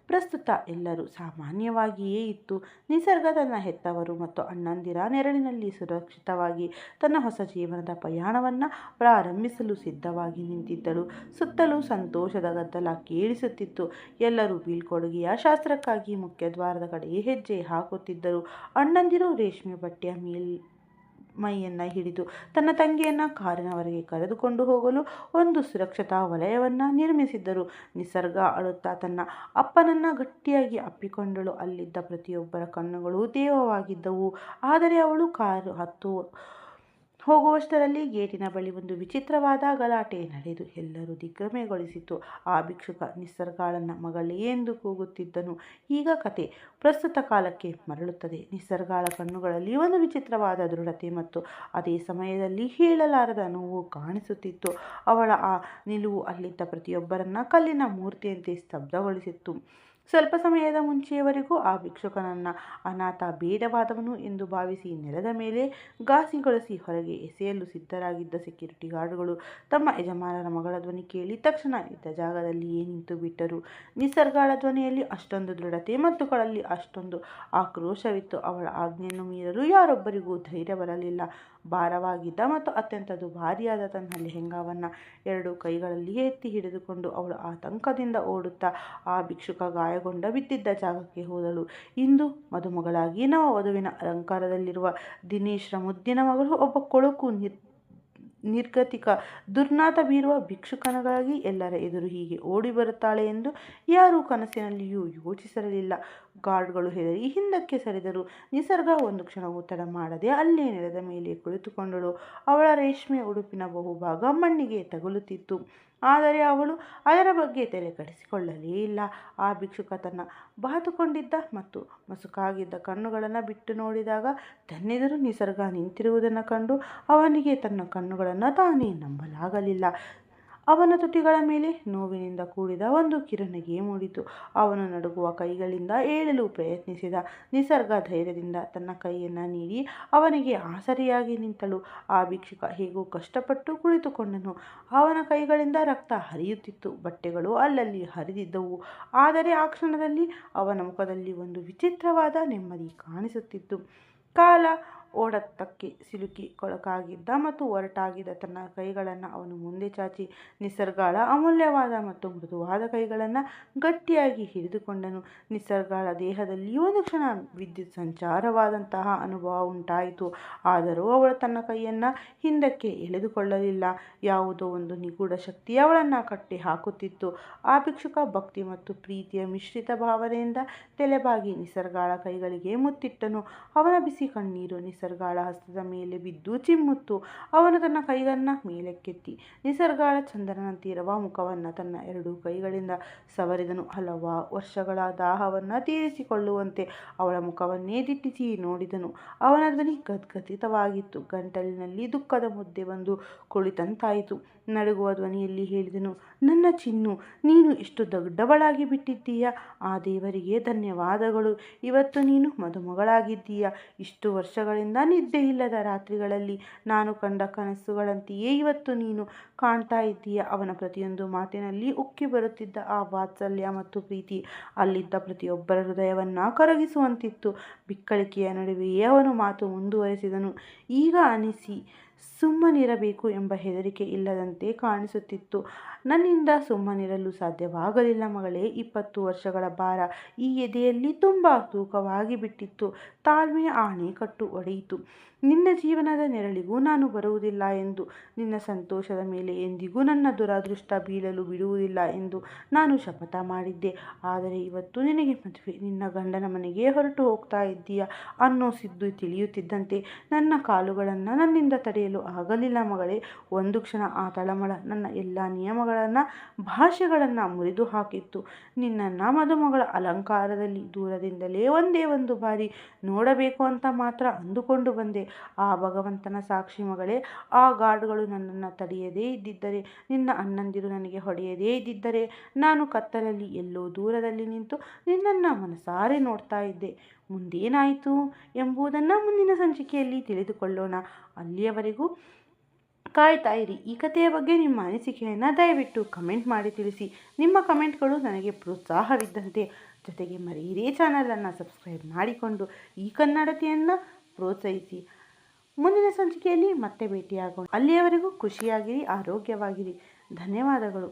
ಪ್ರಸ್ತುತ ಎಲ್ಲರೂ ಸಾಮಾನ್ಯವಾಗಿಯೇ ಇತ್ತು. ನಿಸರ್ಗ ತನ್ನ ಹೆತ್ತವರು ಮತ್ತು ಅಣ್ಣಂದಿರ ನೆರಳಿನಲ್ಲಿ ಸುರಕ್ಷಿತವಾಗಿ ತನ್ನ ಹೊಸ ಜೀವನದ ಪಯಣವನ್ನು ಪ್ರಾರಂಭಿಸಲು ಸಿದ್ಧವಾಗಿ ನಿಂತಿದ್ದಳು. ಸುತ್ತಲೂ ಸಂತೋಷದ ಗದ್ದಲ ಕೇಳಿಸುತ್ತಿತ್ತು. ಎಲ್ಲರೂ ಬೀಳ್ಕೊಡುಗೆಯ ಶಾಸ್ತ್ರಕ್ಕಾಗಿ ಮುಖ್ಯದ್ವಾರದ ಕಡೆ ಹೆಜ್ಜೆ ಹಾಕುತ್ತಿದ್ದರು. ಅಣ್ಣಂದಿರು ರೇಷ್ಮೆ ಬಟ್ಟೆಯ ಮೈಯನ್ನು ಹಿಡಿದು ತನ್ನ ತಂಗಿಯನ್ನು ಕಾರಿನವರೆಗೆ ಕರೆದುಕೊಂಡು ಹೋಗಲು ಒಂದು ಸುರಕ್ಷತಾ ವಲಯವನ್ನು ನಿರ್ಮಿಸಿದ್ದರು. ನಿಸರ್ಗ ಅಳುತ್ತಾ ತನ್ನ ಅಪ್ಪನನ್ನು ಗಟ್ಟಿಯಾಗಿ ಅಪ್ಪಿಕೊಂಡಳು. ಅಲ್ಲಿದ್ದ ಪ್ರತಿಯೊಬ್ಬರ ಕಣ್ಣುಗಳು ತೇವವಾಗಿದ್ದವು. ಆದರೆ ಅವಳು ಕಾರು ಹತ್ತು ಹೋಗುವಷ್ಟರಲ್ಲಿ ಗೇಟಿನ ಬಳಿ ಒಂದು ವಿಚಿತ್ರವಾದ ಗಲಾಟೆ ನಡೆದು ಎಲ್ಲರೂ ದಿಗ್ಭ್ರಮೆಗೊಳಿಸಿತು. ಆ ಭಿಕ್ಷುಕ ನಿಸರ್ಗಾಳನ್ನ ಮಗಳೇ ಎಂದು ಕೂಗುತ್ತಿದ್ದನು. ಈಗ ಕತೆ ಪ್ರಸ್ತುತ ಕಾಲಕ್ಕೆ ಮರಳುತ್ತದೆ. ನಿಸರ್ಗಾಳ ಕಣ್ಣುಗಳಲ್ಲಿ ಒಂದು ವಿಚಿತ್ರವಾದ ದೃಢತೆ ಮತ್ತು ಅದೇ ಸಮಯದಲ್ಲಿ ಹೇಳಲಾರದ ನೋವು ಕಾಣಿಸುತ್ತಿತ್ತು. ಅವಳ ಆ ನಿಲುವು ಅಲ್ಲಿದ್ದ ಪ್ರತಿಯೊಬ್ಬರನ್ನ ಕಲ್ಲಿನ ಮೂರ್ತಿಯಂತೆ ಸ್ತಬ್ಧಗೊಳಿಸಿತ್ತು. ಸ್ವಲ್ಪ ಸಮಯದ ಮುಂಚೆಯವರೆಗೂ ಆ ಭಿಕ್ಷುಕನನ್ನ ಅನಾಥ, ಬೇಡವಾದವನು ಎಂದು ಭಾವಿಸಿ ನೆಲದ ಮೇಲೆ ಘಾಸಿಗೊಳಿಸಿ ಹೊರಗೆ ಎಸೆಯಲು ಸಿದ್ಧರಾಗಿದ್ದ ಸೆಕ್ಯೂರಿಟಿ ಗಾರ್ಡ್ಗಳು ತಮ್ಮ ಯಜಮಾನರ ಮಗಳ ಧ್ವನಿ ಕೇಳಿದ ತಕ್ಷಣ ಇದ್ದ ಜಾಗದಲ್ಲಿಯೇ ನಿಂತು ಬಿಟ್ಟರು. ನಿಸರ್ಗಾಳ ಧ್ವನಿಯಲ್ಲಿ ಅಷ್ಟೊಂದು ದೃಢತೆ ಮತ್ತು ಕೊಳಲಲ್ಲಿ ಅಷ್ಟೊಂದು ಆಕ್ರೋಶವಿತ್ತು. ಅವಳ ಆಜ್ಞೆಯನ್ನು ಮೀರಲು ಯಾರೊಬ್ಬರಿಗೂ ಧೈರ್ಯ ಬರಲಿಲ್ಲ. ಭಾರವಾಗಿದ್ದ ಮತ್ತು ಅತ್ಯಂತ ದುಬಾರಿಯಾದ ತನ್ನ ಲೆಹೆಂಗಾವನ್ನು 2 ಕೈಗಳಲ್ಲಿ ಎತ್ತಿ ಹಿಡಿದುಕೊಂಡು ಅವಳು ಆತಂಕದಿಂದ ಓಡುತ್ತಾ ಆ ಭಿಕ್ಷುಕ ಗಾಯಗೊಂಡ ಬಿದ್ದಿದ್ದ ಜಾಗಕ್ಕೆ ಹೋದಳು. ಇಂದು ಮದುಮಗಳಾಗಿ ನವವಧುವಿನ ಅಲಂಕಾರದಲ್ಲಿರುವ ದಿನೇಶ್ರ ಮುದ್ದಿನ ಮಗಳು ಒಬ್ಬ ಕೊಳಕು ನಿರ್ಗತಿಕ ದುರ್ನಾತ ಬೀರುವ ಭಿಕ್ಷುಕನಾಗಿ ಎಲ್ಲರ ಎದುರು ಹೀಗೆ ಓಡಿ ಬರುತ್ತಾಳೆ ಎಂದು ಯಾರೂ ಕನಸಿನಲ್ಲಿಯೂ ಯೋಚಿಸಿರಲಿಲ್ಲ. ಗಾರ್ಡ್ಗಳು ಹೆದರಿ ಹಿಂದಕ್ಕೆ ಸರಿದರು. ನಿಸರ್ಗ ಒಂದು ಕ್ಷಣವೂ ತಡ ಮಾಡದೆ ಅಲ್ಲೇ ನೆಲದ ಮೇಲೆ ಕುಳಿತುಕೊಂಡಳು. ಅವಳ ರೇಷ್ಮೆ ಉಡುಪಿನ ಬಹುಭಾಗ ಮಣ್ಣಿಗೆ ತಗುಲುತ್ತಿತ್ತು. ಆದರೆ ಅವಳು ಅದರ ಬಗ್ಗೆ ತಲೆ ಕೆಡಿಸಿಕೊಳ್ಳಲೇ ಇಲ್ಲ. ಆ ಭಿಕ್ಷುಕ ತನ್ನ ಬಾತುಕೊಂಡಿದ್ದ ಮತ್ತು ಮಸುಕಾಗಿದ್ದ ಕಣ್ಣುಗಳನ್ನು ಬಿಟ್ಟು ನೋಡಿದಾಗ ತನ್ನೆದುರು ನಿಸರ್ಗ ನಿಂತಿರುವುದನ್ನು ಕಂಡು ಅವನಿಗೆ ತನ್ನ ಕಣ್ಣುಗಳನ್ನು ತಾನೇ ನಂಬಲಾಗಲಿಲ್ಲ. ಅವನ ತುಟಿಗಳ ಮೇಲೆ ನೋವಿನಿಂದ ಕೂಡಿದ ಒಂದು ಕಿರುನಗೆ ಮೂಡಿತು. ಅವನು ನಡುಗುವ ಕೈಗಳಿಂದ ಏಳಲು ಪ್ರಯತ್ನಿಸಿದ. ನಿಸರ್ಗ ಧೈರ್ಯದಿಂದ ತನ್ನ ಕೈಯನ್ನು ನೀಡಿ ಅವನಿಗೆ ಆಸರೆಯಾಗಿ ನಿಂತಳು. ಆ ಭಿಕ್ಷುಕ ಹೇಗೋ ಕಷ್ಟಪಟ್ಟು ಕುಳಿತುಕೊಂಡನು. ಅವನ ಕೈಗಳಿಂದ ರಕ್ತ ಹರಿಯುತ್ತಿತ್ತು. ಬಟ್ಟೆಗಳು ಅಲ್ಲಲ್ಲಿ ಹರಿದಿದ್ದವು. ಆದರೆ ಆ ಕ್ಷಣದಲ್ಲಿ ಅವನ ಮುಖದಲ್ಲಿ ಒಂದು ವಿಚಿತ್ರವಾದ ನೆಮ್ಮದಿ ಕಾಣಿಸುತ್ತಿತ್ತು. ಕಾಲ ಓಡತ್ತಕ್ಕೆ ಸಿಲುಕಿ ಕೊಳಕಾಗಿದ್ದ ಮತ್ತು ಒರಟಾಗಿದ್ದ ತನ್ನ ಕೈಗಳನ್ನು ಅವನು ಮುಂದೆ ಚಾಚಿ ನಿಸರ್ಗಾಳ ಅಮೂಲ್ಯವಾದ ಮತ್ತು ಮೃದುವಾದ ಕೈಗಳನ್ನು ಗಟ್ಟಿಯಾಗಿ ಹಿಡಿದುಕೊಂಡನು. ನಿಸರ್ಗಾಳ ದೇಹದಲ್ಲಿ ಒಂದು ಕ್ಷಣ ವಿದ್ಯುತ್ ಸಂಚಾರವಾದಂತಹ ಅನುಭವ ಉಂಟಾಯಿತು. ಆದರೂ ಅವಳು ತನ್ನ ಕೈಯನ್ನು ಹಿಂದಕ್ಕೆ ಎಳೆದುಕೊಳ್ಳಲಿಲ್ಲ. ಯಾವುದೋ ಒಂದು ನಿಗೂಢ ಶಕ್ತಿ ಅವಳನ್ನು ಕಟ್ಟಿ ಹಾಕುತ್ತಿತ್ತು. ಆ ಭಿಕ್ಷುಕ ಭಕ್ತಿ ಮತ್ತು ಪ್ರೀತಿಯ ಮಿಶ್ರಿತ ಭಾವನೆಯಿಂದ ತಲೆಬಾಗಿ ನಿಸರ್ಗಾಳ ಕೈಗಳಿಗೆ ಮುತ್ತಿಟ್ಟನು. ಅವನ ಬಿಸಿ ಕಣ್ಣೀರು ನಿಸರ್ಗಾಳ ಹಸ್ತದ ಮೇಲೆ ಬಿದ್ದು ಚಿಮ್ಮುತ್ತು. ಅವನು ತನ್ನ ಕೈಯನ್ನು ಮೇಲಕ್ಕೆತ್ತಿ ನಿಸರ್ಗಾಳ ಚಂದನಂತಿರುವ ಮುಖವನ್ನು ತನ್ನ 2 ಕೈಗಳಿಂದ ಸವರಿದನು. ಹಲವು ವರ್ಷಗಳ ದಾಹವನ್ನು ತೀರಿಸಿಕೊಳ್ಳುವಂತೆ ಅವಳ ಮುಖವನ್ನೇ ದಿಟ್ಟಿಸಿ ನೋಡಿದನು. ಅವನ ಧ್ವನಿ ಗದ್ಗದಿತವಾಗಿತ್ತು. ಗಂಟಲಿನಲ್ಲಿ ದುಃಖದ ಮುದ್ದೆ ಬಂದು ಕುಳಿತಂತಾಯಿತು. ನಡುಗುವ ಧ್ವನಿಯಲ್ಲಿ ಹೇಳಿದನು, ನನ್ನ ಚಿನ್ನು, ನೀನು ಎಷ್ಟು ದೊಡ್ಡವಳಾಗಿ ಬಿಟ್ಟಿದ್ದೀಯ. ಆ ದೇವರಿಗೆ ಧನ್ಯವಾದಗಳು. ಇವತ್ತು ನೀನು ಮದುಮಗಳಾಗಿದ್ದೀಯ. ಇಷ್ಟು ವರ್ಷಗಳಿಂದ ಭಯದಿಂದ ನಿದ್ದೆ ಇಲ್ಲದ ರಾತ್ರಿಗಳಲ್ಲಿ ನಾನು ಕಂಡ ಕನಸುಗಳಂತೆಯೇ ಇವತ್ತು ನೀನು ಕಾಣ್ತಾ ಇದ್ದೀಯ. ಅವನ ಪ್ರತಿಯೊಂದು ಮಾತಿನಲ್ಲಿ ಉಕ್ಕಿ ಬರುತ್ತಿದ್ದ ಆ ವಾತ್ಸಲ್ಯ ಮತ್ತು ಪ್ರೀತಿ ಅಲ್ಲಿದ್ದ ಪ್ರತಿಯೊಬ್ಬರ ಹೃದಯವನ್ನ ಕರಗಿಸುವಂತಿತ್ತು. ಬಿಕ್ಕಳಿಕೆಯ ನಡುವೆಯೇ ಅವನು ಮಾತು ಮುಂದುವರೆಸಿದನು. ಈಗ ಅನಿಸಿ ಸುಮ್ಮನಿರಬೇಕು ಎಂಬ ಹೆದರಿಕೆ ಇಲ್ಲದಂತೆ ಕಾಣಿಸುತ್ತಿತ್ತು. ನನ್ನಿಂದ ಸುಮ್ಮನಿರಲು ಸಾಧ್ಯವಾಗಲಿಲ್ಲ ಮಗಳೇ. 20 ವರ್ಷಗಳ ಭಾರ ಈ ಎದೆಯಲ್ಲಿ ತುಂಬ ತೂಕವಾಗಿ ಬಿಟ್ಟಿತ್ತು. ತಾಳ್ಮೆಯ ಆಣೆಕಟ್ಟು ಒಡೆಯಿತು. ನಿನ್ನ ಜೀವನದ ನೆರಳಿಗೂ ನಾನು ಬರುವುದಿಲ್ಲ ಎಂದು, ನಿನ್ನ ಸಂತೋಷದ ಮೇಲೆ ಎಂದಿಗೂ ನನ್ನ ದುರದೃಷ್ಟ ಬೀಳಲು ಬಿಡುವುದಿಲ್ಲ ಎಂದು ನಾನು ಶಪಥ ಮಾಡಿದ್ದೆ. ಆದರೆ ಇವತ್ತು ನಿನಗೆ ಮದುವೆ, ನಿನ್ನ ಗಂಡನ ಮನೆಗೆ ಹೊರಟು ಹೋಗ್ತಾ ಇದ್ದೀಯ ಅನ್ನೋ ಸಿದ್ದು ತಿಳಿಯುತ್ತಿದ್ದಂತೆ ನನ್ನ ಕಾಲುಗಳನ್ನು ನನ್ನಿಂದ ತಡೆಯಲು ಆಗಲಿಲ್ಲ ಮಗಳೇ. ಒಂದು ಕ್ಷಣ ಆ ತಳಮಳ ನನ್ನ ಎಲ್ಲ ನಿಯಮಗಳನ್ನು, ಭಾಷೆಗಳನ್ನು ಮುರಿದು ಹಾಕಿತ್ತು. ನಿನ್ನನ್ನು ಮದುಮಗಳ ಅಲಂಕಾರದಲ್ಲಿ ದೂರದಿಂದಲೇ ಒಂದೇ ಒಂದು ಬಾರಿ ನೋಡಬೇಕು ಅಂತ ಮಾತ್ರ ಅಂದುಕೊಂಡು ಬಂದೆ. ಆ ಭಗವಂತನ ಸಾಕ್ಷಿ ಮಗಳೇ, ಆ ಗಾರ್ಡ್ಗಳು ನನ್ನನ್ನು ತಡೆಯದೇ ಇದ್ದಿದ್ದರೆ, ನಿನ್ನ ಅಣ್ಣಂದಿರು ನನಗೆ ಹೊಡೆಯದೇ ಇದ್ದಿದ್ದರೆ, ನಾನು ಕತ್ತಲಲ್ಲಿ ಎಲ್ಲೋ ದೂರದಲ್ಲಿ ನಿಂತು ನಿನ್ನನ್ನು ಮನಸಾರೆ ನೋಡ್ತಾ ಇದ್ದೆ. ಮುಂದೇನಾಯಿತು ಎಂಬುದನ್ನು ಮುಂದಿನ ಸಂಚಿಕೆಯಲ್ಲಿ ತಿಳಿದುಕೊಳ್ಳೋಣ. ಅಲ್ಲಿಯವರೆಗೂ ಕಾಯ್ತಾ ಇರಿ. ಈ ಕಥೆಯ ಬಗ್ಗೆ ನಿಮ್ಮ ಅನಿಸಿಕೆಯನ್ನು ದಯವಿಟ್ಟು ಕಮೆಂಟ್ ಮಾಡಿ ತಿಳಿಸಿ. ನಿಮ್ಮ ಕಮೆಂಟ್ಗಳು ನನಗೆ ಪ್ರೋತ್ಸಾಹವಿದ್ದಂತೆ. ಜೊತೆಗೆ ಮರೆಯದೇ ಚಾನಲನ್ನು ಸಬ್ಸ್ಕ್ರೈಬ್ ಮಾಡಿಕೊಂಡು ಈ ಕನ್ನಡತಿಯನ್ನು ಪ್ರೋತ್ಸಾಹಿಸಿ. ಮುಂದಿನ ಸಂಚಿಕೆಯಲ್ಲಿ ಮತ್ತೆ ಭೇಟಿಯಾಗೋಣ. ಅಲ್ಲಿಯವರೆಗೂ ಖುಷಿಯಾಗಿರಿ, ಆರೋಗ್ಯವಾಗಿರಿ. ಧನ್ಯವಾದಗಳು.